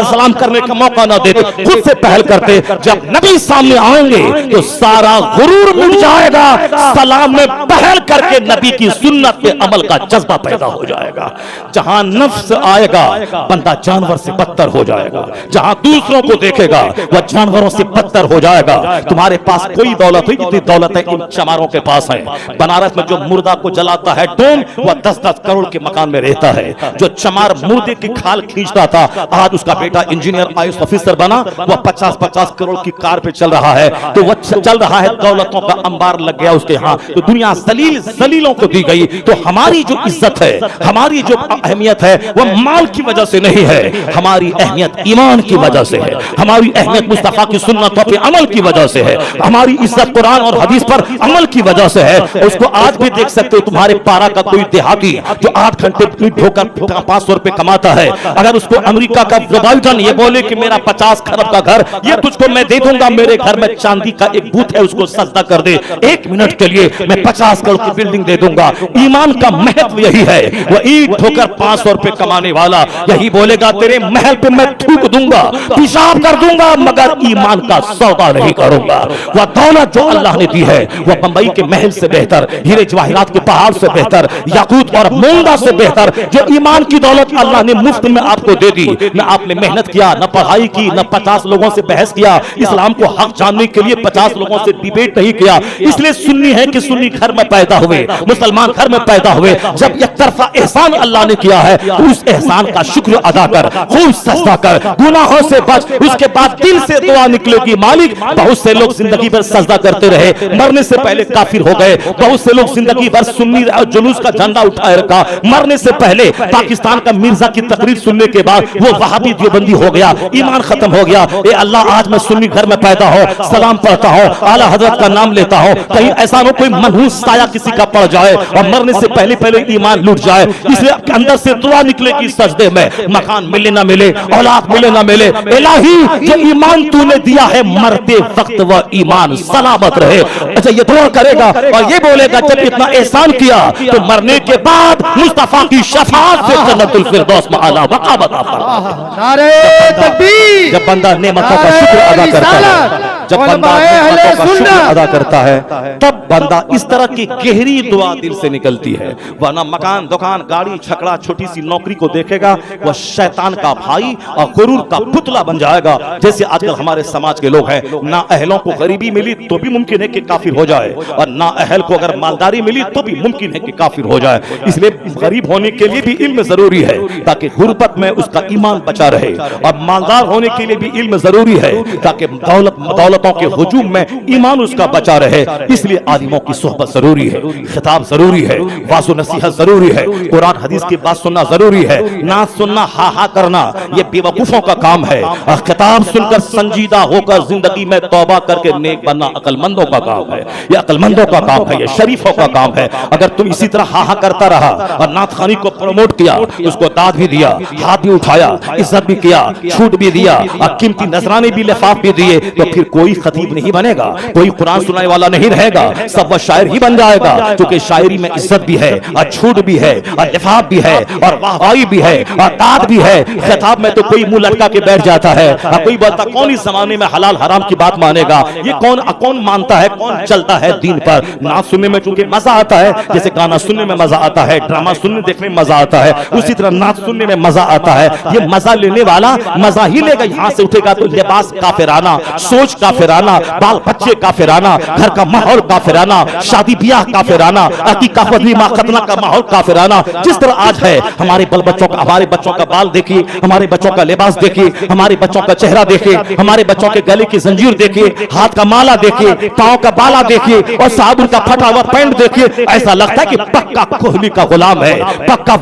सलाम करने का मौका ना देते, खुद से कैसे पहल करते, जब नबी सामने आएंगे तो सारा गुरूर मिट जाएगा, सलाम में पहल करके नबी की सुन्नत पे अमल का जज्बा पैदा हो जाएगा। जहां नफ्स आएगा बंदा जानवर से बदतर हो जाएगा, जहां दूसरों को देखेगा वह जानवरों से बदतर हो जाएगा। तुम्हारे पास कोई दौलत हुई जितनी दौलत है इन चमारों के पास है। बनारस में जो मुर्दा को जलाता है डोम, वह 10-10 करोड़ के मकान में रहता है। जो चमार मुर्दे की खाल खींचता था, आज उसका बेटा इंजीनियर आईएएस ऑफिसर बना, वह 50-50 करोड़ की कार पे चल रहा है। तो वह चल रहा है, दौलतों का अंबार लग गया उसके यहाँ। तो दुनिया जलीलों को दी गई। तो हमारी जो इज्जत है, हमारी जो अहमियत है, वह माल की वजह से नहीं है, हमारी अहमियत ईमान की वजह से है, हमारी अहमियत मुस्तफा की सुन्नतों पे अमल की वजह से है, हमारी इज्जत कुरान और हदीस पर अमल की वजह से है। उसको आज भी देख सकते हो, तुम्हारे पारा का कोई देहाती जो 8 घंटे ईंट ढोकर 500 रुपए कमाता है, अगर उसको अमेरिका का जो बाइडन ये बोले कि मेरा 50 खरब का घर ये तुझको मैं दे दूंगा, मेरे घर में चांदी का एक बूथ है उसको सजदा कर दे, 1 मिनट के लिए मैं 50 करोड़ की बिल्डिंग दे दूंगा। ईमान का महत्व यही है। वह ईंट ठोकर 500 रुपए कमाने वाला यही बोलेगा तेरे महल पे मैं थूक दूंगा, पेशाब कर दूंगा, मगर ईमान का सौदा नहीं करूंगा। वह दौलत जो अल्लाह ने दी है वह बंबई के महल से बेहतर, हीरे जवाहिरात के पहाड़ से बेहतर, याकूत और मूंगा से बेहतर जो ईमान की दौलत अल्लाह ने मुफ्त में आपको दे दी। न आपने मेहनत किया, न पढ़ाई की, न 50 लोगों से बहस किया, इस्लाम को हक जानने के लिए 50 लोगों से डिबेट नहीं किया। इसलिए सुन्नी है कि सुन्नी घर में पैदा हुए, मुसलमान घर में पैदा हुए। जब एक तरफा एहसान अल्लाह ने किया है तो उस एहसान का शुक्र अदा कर, खूब सजदा कर, गुनाहों से बच, उसके बाद दिल से दुआ निकलेगी मालिक। बहुत से लोग जिंदगी भर सजदा करते रहे, मरने से पहले काफिर हो गए। बहुत से लोग जिंदगी भर सुन्नी जुलूस का झंडा उठाए रखा, मरने से पहले पाकिस्तान का मिर्जा की तकरीर सुनने के बाद वो वहाबी देवबंदी हो गया, ईमान खत्म हो गया। ए अल्लाह आज मैं सुन्नी घर में पैदा हो, सलाम पढ़ता हूँ, आला हजरत का नाम लेता हूँ, कहीं ऐसा हो कोई मनहूस साया किसी का पड़ जाए और मरने से पहले पहले ईमान लूट जाए। इसलिए अंदर से दुआ निकलेगी सजदे में, मकान मिले ना मिले, औलाद मिले ना मिले, इलाही जो ईमान तूने दिया है मरते वक्त वह ईमान सलामत रहे। अच्छा ये दुआ करेगा और ये बोलेगा जब इतना एहसान किया तो मरने के बाद मुस्तफा की शफाअत से जन्नतुल फिरदौस में आला वक़ाब अता फरमा। नारे तकबीर। जब बंदा नेमतों का शुक्र अदा करता है, जब बंदा नेमतों का शुक्र अदा करता है, तब बंदा इस तरह की गहरी दुआ दिल से निकलती है। वरना मकान, दुकान, गाड़ी, छकड़ा, छोटी सी नौकरी को देखेगा वह शैतान का भाई और गुरूर का पुतला बन जाएगा। जैसे आजकल हमारे समाज के लोग हैं, ना अहलों को गरीबी मिली तो भी मुमकिन है कि काफिर हो जाए, और ना अहल को अगर मालदारी मिली तो भी मुमकिन है कि काफिर हो जाए। इसलिए गरीब होने के लिए भी इल्म जरूरी है ताकि गुर्बत में उसका ईमान बचा रहे, और मालदार होने के लिए भी इल्म जरूरी है ताकि दौलतों के हुजूम में ईमान उसका बचा रहे। इसलिए आलिमों की सोहबत जरूरी है, खिताब जरूरी है, वाज़ो नसीहत जरूरी है, कुरान हदीस की बात सुनना जरूरी है। नात सुनना, हा हा करना ये बेवकूफों का काम है, और खिताब सुनकर संजीदा होकर जिंदगी में तौबा करके नेक बनना अक्लमंदों का काम है। ये अक्लमंदों का काम है, ये शरीफों का काम है। अगर तुम इसी तरह हा हा करता रहा और नात खानी को प्रमोट किया, उसको दाद भी दिया, हाथ भी उठाया, इज्जत भी किया, छूट भी दिया, और कीमती नजराने भी लिफाफ भी दिए, तो फिर कोई खतीब नहीं बनेगा, कोई कुरान सुनाने वाला नहीं रहेगा, सब वह शायर ही बन जाएगा। क्योंकि शायरी में इज्जत भी है और छूट भी है और लिफाफ भी है और वाहवाही भी है और दाद भी है। खिताब में तो कोई मुंह लटका के बैठ जाता है, और कोई बोलता कौन इस जमाने में हलाल हराम की बात मानेगा, ये कौन मानता है, कौन चलता है दीन पर। नात सुनने में चूंकि मजा आता है, जैसे गाना सुनने में मजा आता है, ड्रामा सुनने देखने में मजा आता है, उसी तरह नात सुनने में मजा आता है। ये मजा लेने वाला मजा ही लेगा। यहाँ से उठेगा तो लिबास काफिराना, सोच काफिराना, बाल बच्चे काफिराना, घर का माहौल काफिराना, शादी ब्याह काफिराना, अकीका वलीमा खतना का माहौल काफिराना। जिस तरह आज है, हमारे बच्चों का बाल देखिए, हमारे बच्चों का लिबास देखिए, हमारे बच्चों का चेहरा देखिए, हमारे बच्चों के गले की जंजीर देखिए, हाथ का माला देखिए, पांव का बाला देखिए, और साबुन का फटा हुआ पैंट देखिए। ऐसा लगता है कि पक्का कोहली का गुलाम है, पक्का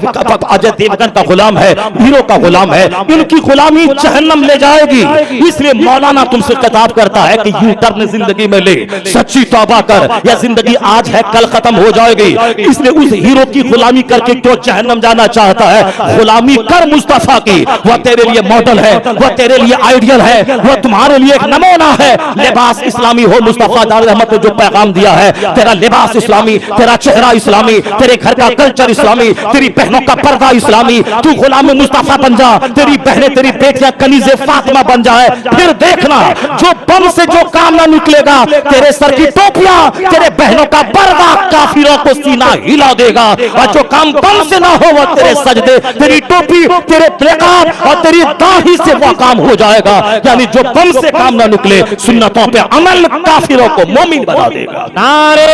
अजय देवगन का गुलाम है, हीरो का गुलाम है। इनकी गुलामी जहन्नम ले जाएगी। इसलिए मौलाना तुमसे खिताब करता है कि यू टर्न जिंदगी में ले, सच्ची तौबा कर, यह जिंदगी आज है कल खत्म हो जाएगी, इसलिए उस हीरो की गुलामी करके क्यों जहन्नम जाना चाहता है? गुलामी कर मुस्तफा की, वह तेरे लिए मॉडल है, वह तेरे लिए आइडियल है, वह तुम्हारे लिए एक नमूना है। लिबास इस्लामी हो, मुस्तफा दारुल रहमत ने जो पैगाम दिया है, तेरा लिबास इस्लामी, तेरा चेहरा इस्लामी, तेरे घर का कल्चर इस्लामी, तेरी बहनों का पर्दा इस्लामी। तू गुलाम मुस्तफा बन जा, तेरी बहनें तेरी बेटियां कनीज़े फातिमा बन जाए, फिर देखना जो बम से जो काम ना निकलेगा, तेरे सर की टोपियां, तेरे बहनों का पर्दा काफिरों को सीना हिला देगा। और जो काम बम से ना हो, वो तेरे सजदे, तेरी टोपी, तेरे निकाब और तेरी दाढ़ी से वो काम हो जाएगा। यानी जो बम से काम ना निकले, सुन्नतों पे अमल काफिरों को मोमिन बना देगा। नारे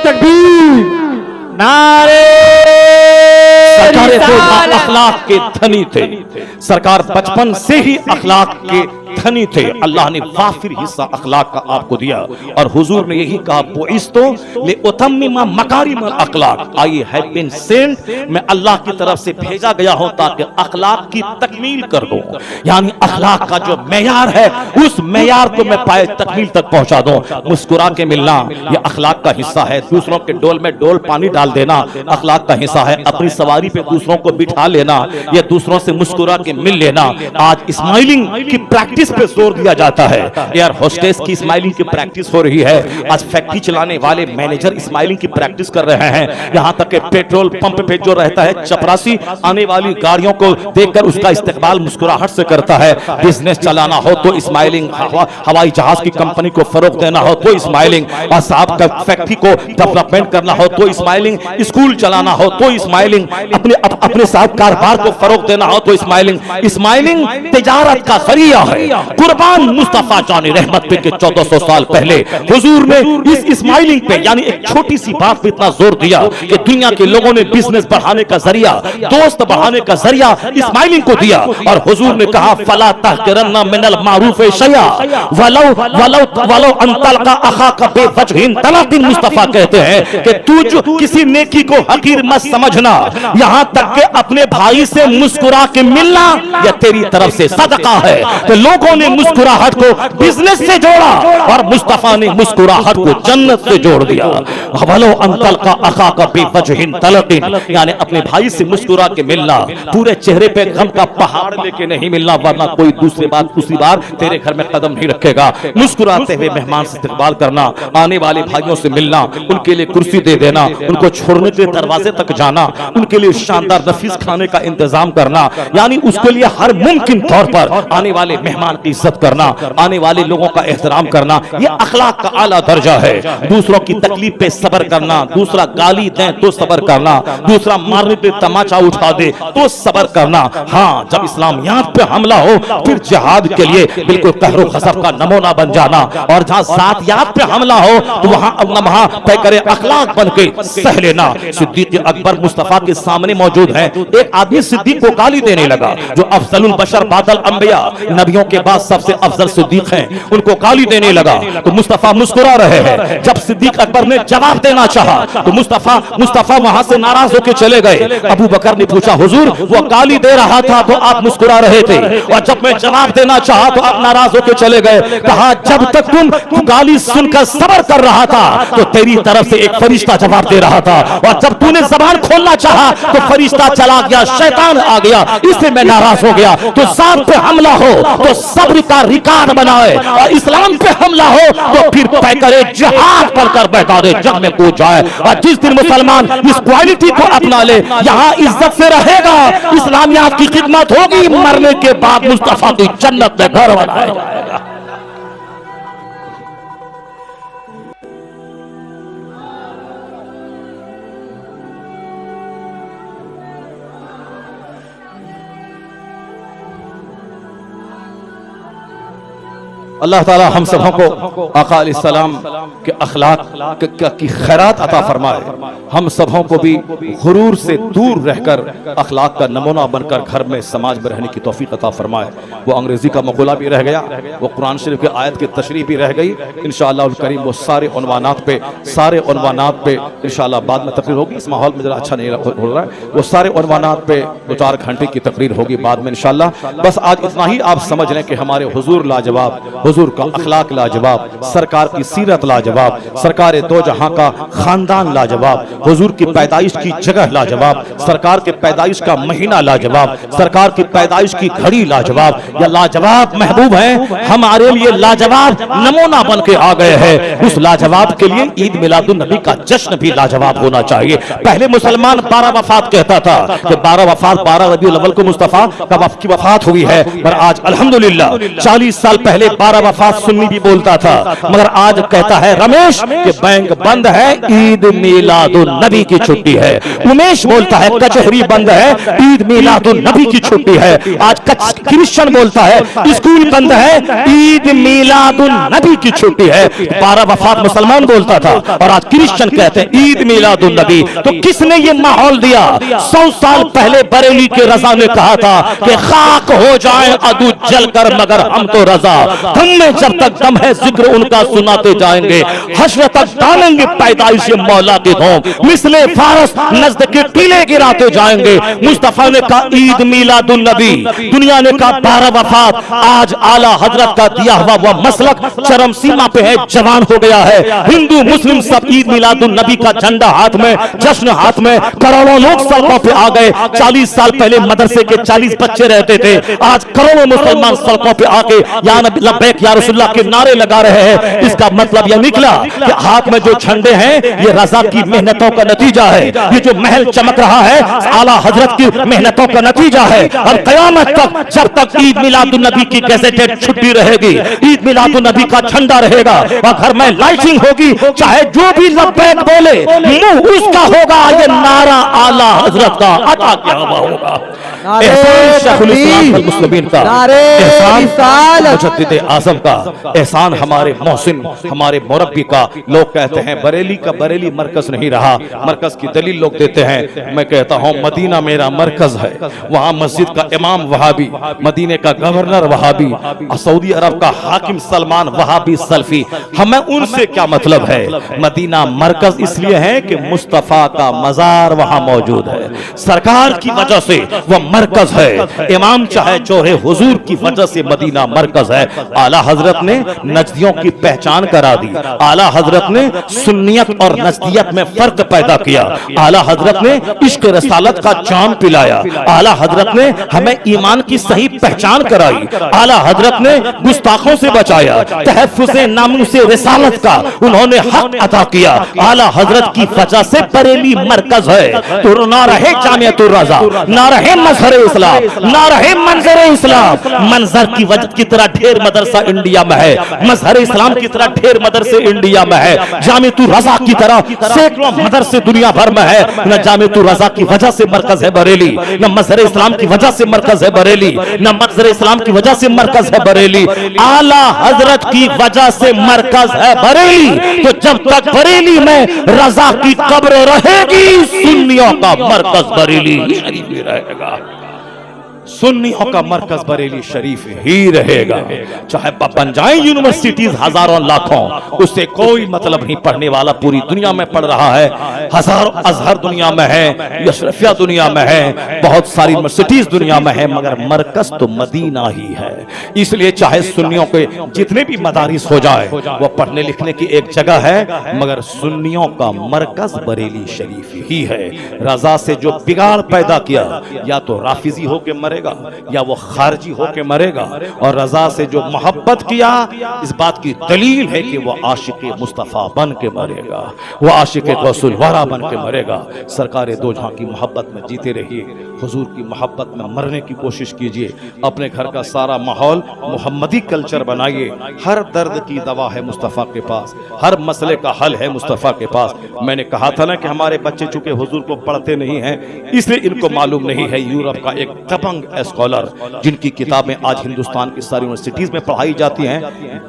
तकबीर, नारे सरकार रिसालत। अखलाक के धनी थे, सरकार बचपन से ही अखलाक के धनी थे। अल्लाह ने वाफिर हिस्सा अखलाक का आपको दिया और हुजूर ने यही कहा, बुइस्तु लिउतम्मिमा मकारिमल अखलाक, आई हैव बीन सेंट, मैं अल्लाह की तरफ से भेजा गया हूं ताकि अखलाक की तकमील कर दूं। यानी अखलाक का जो मेयार है, उस मेयार को मैं पाए तकमील तक पहुंचा दूं। मुस्कुरा के मिलना यह अखलाक का हिस्सा है। दूसरों के डोल में डोल पानी डाल देना अखलाक का हिस्सा है। अपनी सवारी पे दूसरों को बिठा लेना, या दूसरों से मुस्कुरा के मिल लेना। आज स्माइलिंग की प्रैक्टिस पे जोर दिया जाता है। एयर होस्टेस की स्माइलिंग की प्रैक्टिस हो रही है। आज फैक्ट्री चलाने वाले मैनेजर स्माइलिंग की प्रैक्टिस कर रहे हैं। यहां तक कि पेट्रोल पंप पे जो रहता है चपरासी, आने वाली गाड़ियों को देखकर उसका इस्तेकबाल मुस्कुराहट से करता है। बिजनेस चलाना हो तो स्माइलिंग, हवाई जहाज की कंपनी को फरोग देना हो तो स्माइलिंग, और साहब का फैक्ट्री को डेवलपमेंट करना हो तो स्माइलिंग, स्कूल चलाना हो तो स्माइलिंग, अपने साहब कारोबार को फरोग देना हो तो स्माइलिंग। स्माइलिंग तिजारत का जरिया है। कुर्बान मुस्तफा जाने रहमत पे के 1400 साल पहले हुजूर ने इस स्माइलिंग पे, यानी एक छोटी सी बात पे इतना जोर दिया कि दुनिया के लोगों ने बिजनेस बढ़ाने का जरिया, दोस्त बढ़ाने का जरिया स्माइलिंग को दिया। और हुजूर ने कहा, फला तहकिरन्ना मिनल मारूफ शैया वलौ वलौ वलौ अंतल का अखा का बेवजहिन तलाकिन। मुस्तफा कहते हैं कि तू जो किसी नेकी को हकीर मत समझना, यहां तक कि अपने भाई से मुस्कुरा के मिलना यह तेरी तरफ से सदका है। तो लोगों ने मुस्कुराहट को बिजनेस से जोड़ा और मुस्तफा ने मुस्कुराहट को जन्नत से जोड़ दिया। वलो अंतल का अखा का बेवजहिन तलकिन, यानी अपने भाई से मुस्कुरा के मिलना, पूरे चेहरे पे गम का पहाड़ लेके नहीं मिलना, वरना कोई दूसरी बार तेरे घर में कदम नहीं रखेगा। मुस्कुराते हुए मेहमान से इस्तकबाल करना, आने वाले भाइयों से मिलना, उनके लिए कुर्सी दे देना, उनको छोड़ने के दरवाजे तक जाना, उनके लिए शानदार नफीस खाने का इंतजाम करना, यानी उसके लिए हर मुमकिन तौर पर आने वाले मेहमान की इज्जत करना, आने वाले लोगों का एहतराम करना, यह अखलाक का आला दर्जा है। दूसरों की तकलीफ पे सब्र करना, दूसरा गाली दे तो सब्र करना, दूसरा मारने पे तमाचा उठा दे तो सब्र करना। हाँ, जब इस्लामियात पे हमला हो फिर जिहाद के लिए बिल्कुल कहरो खसफ का नमूना बन जाना, और जहां जातियात पे हमला हो तो वहां तय करे अखलाक बन के सह लेना। सिद्दीक अकबर मुस्तफा के सामने मौजूद है। एक आदमी सिद्दीक को गाली देने लगा, जो अफजलुल बशर बादल अंबिया, नबियों के बाद सबसे अफजल सिद्दीक हैं, उनको गाली देने लगा तो मुस्तफा मुस्कुरा रहे हैं। जब सिद्दीक अकबर ने जवाब देना चाहा तो मुस्तफा वहां से नाराज होकर चले गए। अबू बकर ने पूछा, हुजूर वो गाली दे रहा था तो आप मुस्कुरा रहे थे, और जब मैं जवाब देना चाहा तो आप नाराज होकर चले गए। कहा, जब तक तुम गाली सुनकर सब्र कर रहा था तो तेरी तरफ से एक फरिश्ता जवाब दे रहा था, और जब तूने जबान खोलना चाहा तो फरिश्ता चला गया, शैतान आ गया, इससे मैं नाराज हो गया। तो जात पे हमला हो तो सब्र का रिकॉर्ड बनाए, और इस्लाम पे हमला हो तो फिर तय करे जिहाद पढ़कर मैदान जंग में कूद जाए। और जिस दिन मुसलमान इस क्वालिटी को अपना ले, यहाँ इज्जत से रहेगा, इस्लामियात की खिदमत होगी, मरने के बाद मुस्तफा की जन्नत में घर बनाया जाएगा। अल्लाह ताला हम सबों को आका अलैहिस्सलाम के अखलाक की खैरात अता फरमाए। हम सबों को भी गुरूर से दूर रहकर अखलाक का नमूना बनकर घर में समाज में रहने की तौफीक अता फरमाए। वो अंग्रेजी का मक़ूला भी रह गया, वो कुरान शरीफ की आयत की तशरीह भी रह गई। इंशाअल्लाह करीम वो सारे उन्वानात पे इंशाअल्लाह बाद में तकरीर होगी। इस माहौल में जरा अच्छा नहीं हो रहा है, वो सारे उन्वानात पे 2-4 घंटे की तकरीर होगी बाद में इंशाअल्लाह। बस आज इतना ही आप समझ लें कि हमारे हुजूर लाजवाब, हुजूर का अखलाक लाजवाब, सरकार की सीरत लाजवाब, सरकार दो जहां का खानदान लाजवाब, हुजूर की पैदाइश की जगह लाजवाब, सरकार के पैदाइश का महीना लाजवाब, सरकार की पैदाइश की घड़ी लाजवाब। या लाजवाब महबूब है, हमारे लिए लाजवाब नमूना बन के आ गए हैं। उस लाजवाब के लिए ईद मिलादुन नबी का जश्न भी लाजवाब होना चाहिए। पहले मुसलमान 12 वफात कहता था कि 12 वफात 12 रबीउल अव्वल को मुस्तफा की वफात हुई है, पर आज अल्हम्दुलिल्लाह 40 साल पहले 12 वफात सुन्नी भी बोलता था, मगर आज कहता है रमेश कि बैंक बंद है, ईद मिलादुन नबी की छुट्टी है। उमेश बोलता है कचहरी बंद है, ईद मिलादुन नबी की छुट्टी है। आज क्रिश्चियन बोलता है स्कूल बंद है, ईद मिलादुन नबी की छुट्टी है। 12 वफात मुसलमान बोलता था और आज क्रिश्चियन कहते हैं ईद मिलादुन नबी। तो किसने ये माहौल दिया? 100 साल पहले बरेली के रजा ने कहा था कि खाक हो जाए अदू जलकर मगर हम तो रजा, हम में जब तक दम है जिक्र उनका सुनाते जाएंगे, हश्र तक डालेंगे पैदाइश मौला के धोम, मिसले फारस नज़्द के टीले गिराते जाएंगे। मुस्तफा ने कहा ईद मिलादुन नबी, दुनिया ने कहा 12 वफात। आज आला हजरत का दिया हुआ वह मसलक चरम सीमा पे है, जवान हो गया है। हिंदू मुस्लिम सब ईद मिलादुन नबी का झंडा हाथ में, जश्न हाथ में, करोड़ों लोग सड़कों पे आ गए। 40 साल पहले मदरसे के 40 बच्चे रहते थे, आज करोड़ों मुसलमान सड़कों पे आके या नबी लब्बैक या रसूलुल्लाह के नारे लगा रहे हैं। इसका मतलब यह निकला कि हाथ में जो झंडे हैं ये रजा की मेहनतों का नतीजा है। ये जो महल चमक रहा है आला हजरत की मेहनतों का नतीजा है। और कयामत तक जब तक ईद मिलादुन नबी की गैजेटेड छुट्टी रहेगी, ईद मिलादुन नबी का झंडा रहेगा और घर में लाइटिंग होगी, चाहे जो भी लब्बैक बोले मुंह उसका होगा, ये नारा आला हजरत का अता किया हुआ होगा। एहसान शेखुल इस्लाम वल मुस्लिमीन का, एहसान मुजद्दिद आज़म का, एहसान हमारे मोहसिन हमारे मुरब्बी का। लोग कहते हैं बरेली का बरेली मरकज नहीं रहा, मरकज की दलील लोग देते हैं। मैं कहता हूं मदीना मेरा मरकज है, वहां मस्जिद का इमाम वहाबी, मदीने का गवर्नर वहाबी, सऊदी अरब का हाकिम सलमान वहाबी सल्फी। हमें उनसे क्या मतलब है? मदीना मरकज इसलिए है कि मुस्तफा का मजार वहां मौजूद है, सरकार की वजह से वह मरकज है। इमाम चाहे जोरे हुजूर की वजह से मदीना मरकज है। आला हजरत ने नजदियों की पहचान करा दी, आला हजरत ने सुन्नियत और नजदियत में फर्क पैदा किया, आला हजरत ने इश्क रसालत का जाम पिलाया, आला हजरत ने हमें ईमान की सही पहचान कराई, आला हजरत ने गुस्ताखों से बचाया, तहफ्फुज़े नामूसे रिसालत का उन्होंने हक अदा किया। आला हजरत की वजह से बरेली मरकज है। तो ना रहे जामियतुर रज़ा, ना रहे मजहर इस्लाम, ना रहे मंजर इस्लाम। मंजर की वजह की तरह ढेर मदरसा इंडिया में है, मजहर इस्लाम की तरह ढेर मदरसे इंडिया में है, जामियतुर रज़ा की तरह सैकड़ों मदरसे दुनिया भर में है। न जामियतुर रज़ा की वजह से मरकज है बरेली, न मजहर इस्लाम की वजह से मरकज है बरेली, न मंजर इस्लाम की वजह से मरकज है बरेली, आला हजरत की वजह से मरकज है बरेली। तो जब तक बरेली में रज़ा की कब्र रहेगी, सुन्नियों का मरकज बरेली शरीफ ही रहेगा, सुन्नियों का मरकज बरेली शरीफ ही रहेगा। चाहे बन जाए यूनिवर्सिटीज हजारों लाखों, उससे कोई मतलब नहीं। पढ़ने वाला पूरी दुनिया में पढ़ रहा है, हजारों अजहर दुनिया में है, अशरफिया दुनिया में है, बहुत सारी यूनिवर्सिटीज दुनिया में है, मगर मरकज तो मदीना ही है। इसलिए चाहे सुन्नियों के जितने भी मदारिस हो जाए, वो पढ़ने लिखने की एक जगह है, मगर सुन्नियों का मरकज बरेली शरीफ ही है। रजा से जो बिगाड़ पैदा किया, या तो राफिजी होके मरेगा या वो खारजी होके मरेगा, और रजा से जो मोहब्बत किया, इस बात की दलील है कि वो आशिक मुस्तफा बन के मरेगा, वो आशिक गौसुल वारा बन के मरेगा। सरकार दो जहां की मोहब्बत में जीते रहिए, हुजूर की मोहब्बत में मरने की कोशिश कीजिए। अपने घर का सारा माहौल मोहम्मदी कल्चर बनाइए। हर दर्द की दवा है मुस्तफा के पास, हर मसले का हल है मुस्तफा के पास। मैंने कहा था ना कि हमारे बच्चे चूंकि हुजूर को पढ़ते नहीं हैं, इसलिए इनको मालूम नहीं है। यूरोप का एक दबंग स्कॉलर जिनकी किताबें आज हिंदुस्तान की सारी यूनिवर्सिटीज में पढ़ाई जाती हैं,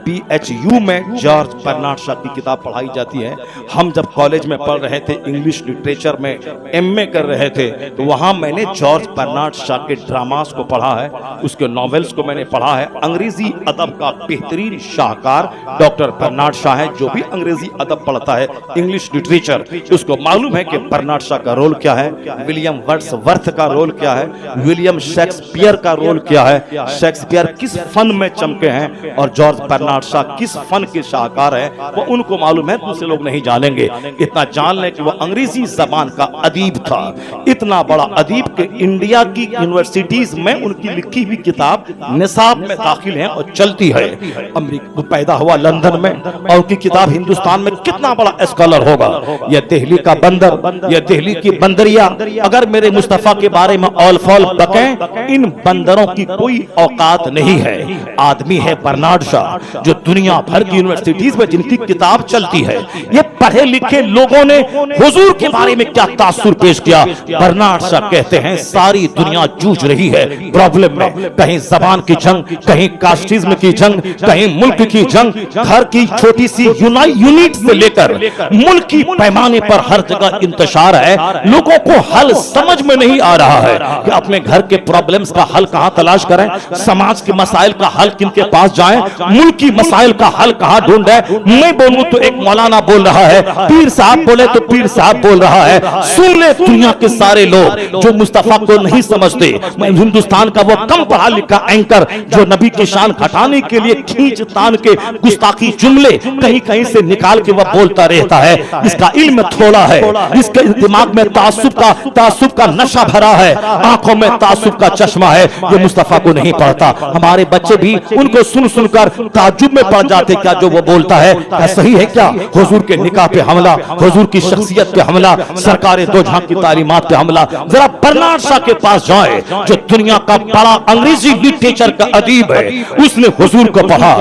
BHU में जॉर्ज बर्नार्ड शॉ की किताब पढ़ाई जाती है। हम जब कॉलेज में पढ़ रहे थे, इंग्लिश लिटरेचर में MA कर रहे थे, तो वहां मैंने जॉर्ज बर्नार्ड शॉ के ड्रामास को पढ़ा है, उसके नॉवेल्स को मैंने पढ़ा है। अंग्रेजी अदब का बेहतरीन शाहकार डॉक्टर बर्नार्ड शॉ है। जो भी अंग्रेजी अदब पढ़ता है, इंग्लिश लिटरेचर, उसको मालूम है कि बर्नार्ड शॉ का रोल क्या है, विलियम वर्ड्सवर्थ का रोल क्या है, विलियम शेक्सपियर का रोल क्या है, शेक्सपियर किस फन में चमके हैं और जॉर्ज बर्नार्ड शॉ किस फन के शाहकार हैं, वो उनको मालूम है, दूसरे लोग नहीं जानेंगे। इतना जान लें कि वो अंग्रेजी जबान का अदीब था, इतना बड़ा अदीब कि इंडिया की यूनिवर्सिटीज में उनकी लिखी हुई किताब निसाब में दाखिल है और चलती है। अमेरिका पैदा हुआ लंदन में और उनकी किताब हिंदुस्तान में, कितना बड़ा स्कॉलर होगा। यह दिल्ली का बंदर, यह दिल्ली की बंदरिया, अगर मेरे मुस्तफा के बारे में ऑल फॉल बकें, इन बंदरों की कोई औकात नहीं है। आदमी है बर्नार्ड शॉ, जो दुनिया भर की यूनिवर्सिटीज में जिनकी किताब चलती है। ये पढ़े लिखे लोगों ने हुजूर के बारे में क्या तासुर पेश किया। बर्नार्ड शॉ कहते हैं सारी दुनिया जूझ रही है प्रॉब्लम में, कहीं जबान की जंग, कहीं कास्टिज्म की जंग, कहीं मुल्क की जंग, घर की छोटी सी यूनिट से लेकर मुल्क की पैमाने पर हर जगह इंतशार है। लोगों को हल समझ में नहीं आ रहा है कि अपने घर के प्रॉब्लम्स का हल कहां तलाश करें, समाज के मसाइल का हल किनके पास जाएं, मुल्क की मसाइल का हल कहां ढूंढे। मैं बोलूं तो एक मौलाना बोल रहा है, पीर साहब बोले तो पीर साहब बोल रहा है। सुन ले दुनिया के सारे लोग जो मुस्तफा को नहीं समझते। हिंदुस्तान का वो कम पढ़ा लिखा एंकर जो नबी की शान घटाने के लिए खींच तान के गुस्ताखी जुमले कहीं कहीं से निकाल के वह बोलता रहता है। इसका इल्म थोड़ा है, इसके दिमाग में तासुब का नशा भरा है, आंखों में तासुब का चश्मा है, ये मुस्तफा को नहीं पढ़ता। हमारे बच्चे भी उनको सुन सुनकर ताजुब में पड़ जाते, क्या जो वो बोलता है क्या सही है क्या? हुजूर के निकाह पे हमला, हुजूर की शख्सियत पे हमला, सरकार दो जहां की तालीमात पे हमला। जरा बर्नार्ड शॉ के पास जाए जो दुनिया का बड़ा अंग्रेजी लिटरेचर का अदीब है, उसने हुजूर को पढ़ा,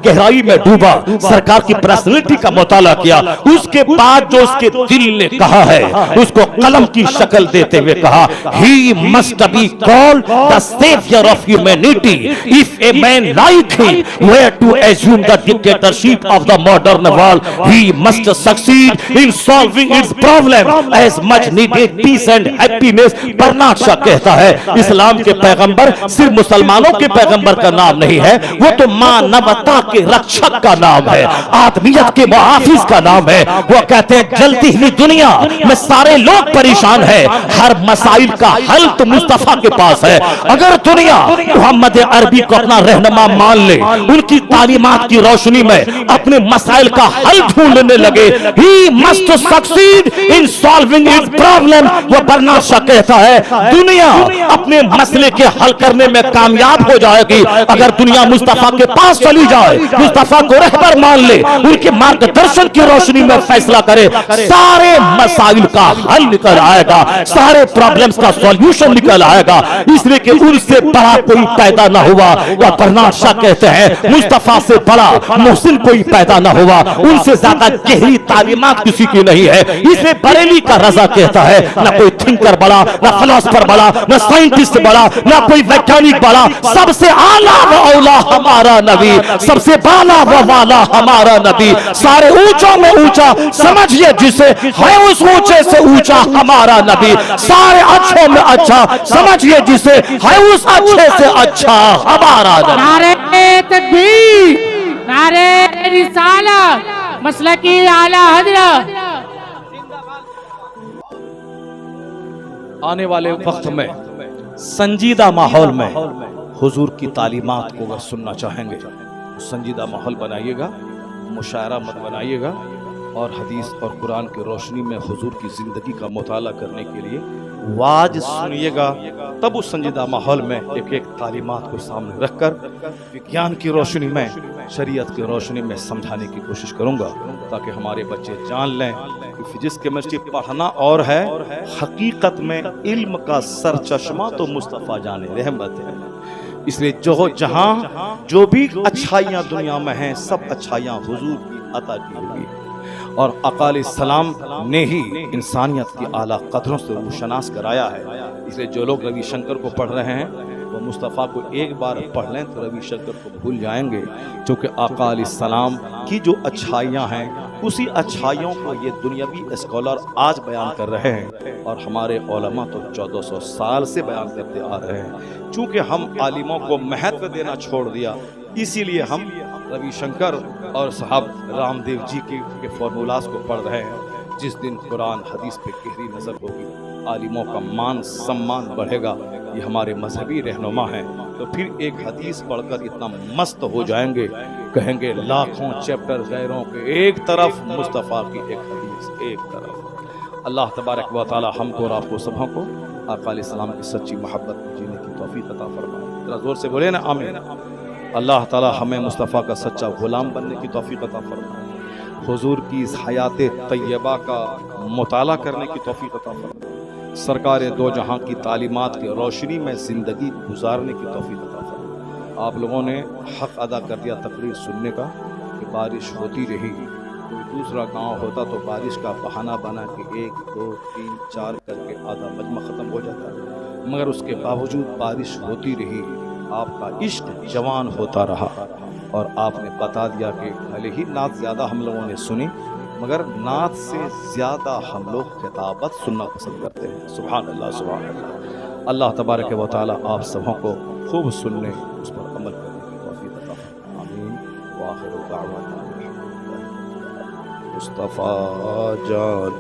गहराई में डूबा, सरकार की पर्सनैलिटी का मुताला किया, उसके बाद जो उसके दिल ने कहा है उसको कलम की शक्ल देते हुए कहा, he must be called the savior of humanity if a man like him were to assume the dictatorship of the modern world, he must succeed in solving its problem as much needed peace and happiness। Bernard Shaw कहता है इस्लाम के पैगंबर सिर्फ मुसलमानों के पैगंबर का नाम नहीं है, वो तो मानवता के रक्षक का नाम है, आदमियत के मुहाफिज का नाम है। वो कहते हैं जलती हुई दुनिया में सारे लोग परेशान हैं, हर मसाइल का हल तो मुस्तफा के पास है। अगर दुनिया मोहम्मद अरबी को अपना रहनुमा मान ले, उनकी तालीमात की रोशनी में अपने मसाइल का हल ढूंढने लगे, he must succeed in solving his problem। वो बर्नार्ड शॉ कहता है दुनिया अपने मसले के हल करने में कामयाब हो जाएगी अगर दुनिया मुस्तफा के पास चली जाए, मुस्तफा को रहबर मान ले, उनके मार्गदर्शन की रोशनी में फैसला करे, सारे मसाइल का हल निकल आएगा, सारे प्रॉब्लम्स का सॉल्यूशन निकल आएगा। इसलिए कि उनसे बड़ा कोई पैदा ना हुआ। या बर्नार्ड शॉ कहते हैं मुस्तफा से बड़ा मोहसिन कोई पैदा ना हुआ, उनसे ज्यादा गहरी तालीमात किसी की नहीं है। इसलिए बरेली का रजा कहता है ना कोई थिंकर बड़ा, ना फिलोसफर बड़ा, ना साइंटिस्ट बड़ा, ना कोई वैज्ञानिक बड़ा, सबसे आला व औला हमारा नबी, सबसे बाला व वाला हमारा नबी, सारे ऊंचों में ऊंचा समझिए जिसे है उस ऊंचे से ऊंचा हमारा नबी, सारे अच्छों में अच्छा समझिए जिसे है उस अच्छे से अच्छा हमारा नबी। नारे तकबीर, नारे रिसालत, मसलकी आला हजरत। आने वाले वक्त में संजीदा माहौल में हुजूर की तालीमात को अगर सुनना चाहेंगे तो संजीदा माहौल बनाइएगा, मुशायरा मत बनाइएगा, और हदीस और कुरान की रोशनी में हुजूर की जिंदगी का मुताला करने के लिए वाज सुनिएगा। तब उस संजीदा माहौल में एक एक तालीमात को सामने रखकर विज्ञान की रोशनी में, शरीयत की रोशनी में समझाने की कोशिश करूंगा ताकि हमारे बच्चे जान लें कि फिजिक्स केमिस्ट्री पढ़ना और है, हकीकत में इल्म का सर चश्मा तो मुस्तफ़ा जाने रहमत है। इसलिए जो जहां जो भी अच्छाइयां दुनिया में हैं सब अच्छाइयां हुजूर की अता की होगी, और अकाल सलाम ने ही इंसानियत की आला कदरों से मुशनास कराया है। इसलिए जो लोग रविशंकर को पढ़ रहे हैं वो मुस्तफ़ा को एक बार पढ़ लें तो रविशंकर को भूल जाएंगे, क्योंकि आका अलैहिस्सलाम की जो अच्छाइयाँ हैं उसी अच्छाइयों को ये दुनियावी स्कॉलर आज बयान कर रहे हैं, और हमारे उलमा तो 1400 साल से बयान करते आ रहे हैं। चूँकि हम आलिमों को महत्व देना छोड़ दिया, इसीलिए हम रविशंकर और साहब रामदेव जी के फॉर्मूलाज को पढ़ रहे हैं। जिस दिन कुरान हदीस पे गहरी नज़र होगी, आलिमों का मान सम्मान बढ़ेगा, ये हमारे मजहबी रहनुमा हैं, तो फिर एक हदीस पढ़कर इतना मस्त हो जाएंगे, कहेंगे लाखों चैप्टर गैरों के, एक तरफ मुस्तफ़ा की एक हदीस, एक तरफ। अल्लाह तबारक व तआला हमको और आपको सबों को आका अलैहिस्सलाम की सच्ची मोहब्बत में जीने की तौफीक अता फरमाए। जरा जोर से बोले ना आमीन। अल्लाह ताला हमें मुस्तफ़ा का सच्चा गुलाम बनने की तौफीक अता फरमाए, हुजूर की इस हयात तैयबा का मुताला करने की तौफीक अता फरमाए, सरकार दो जहां की तालीमात की रोशनी में ज़िंदगी गुजारने की तौफीक अता फरमाए। आप लोगों ने हक़ अदा कर दिया तकरीर सुनने का कि बारिश होती रही, कोई दूसरा गांव होता तो बारिश का बहाना बना के 1 2 3 4 करके आधा मजमा ख़त्म हो जाता, मगर उसके बावजूद बारिश होती रही, आपका इश्क जवान होता रहा और आपने बता दिया कि भले ही नात ज़्यादा हम लोगों ने सुनी, मगर नात से ज़्यादा हम लोग खिताबत सुनना पसंद करते हैं। सुभान अल्लाह, सुभान अल्लाह। अल्लाह तबारक व तआला आप सबों को खूब सुनने, उस पर अमल करने की तौफीक अता फरमाए। आमीन। व आखिरु दाअवाना मुस्तफ़ा जान।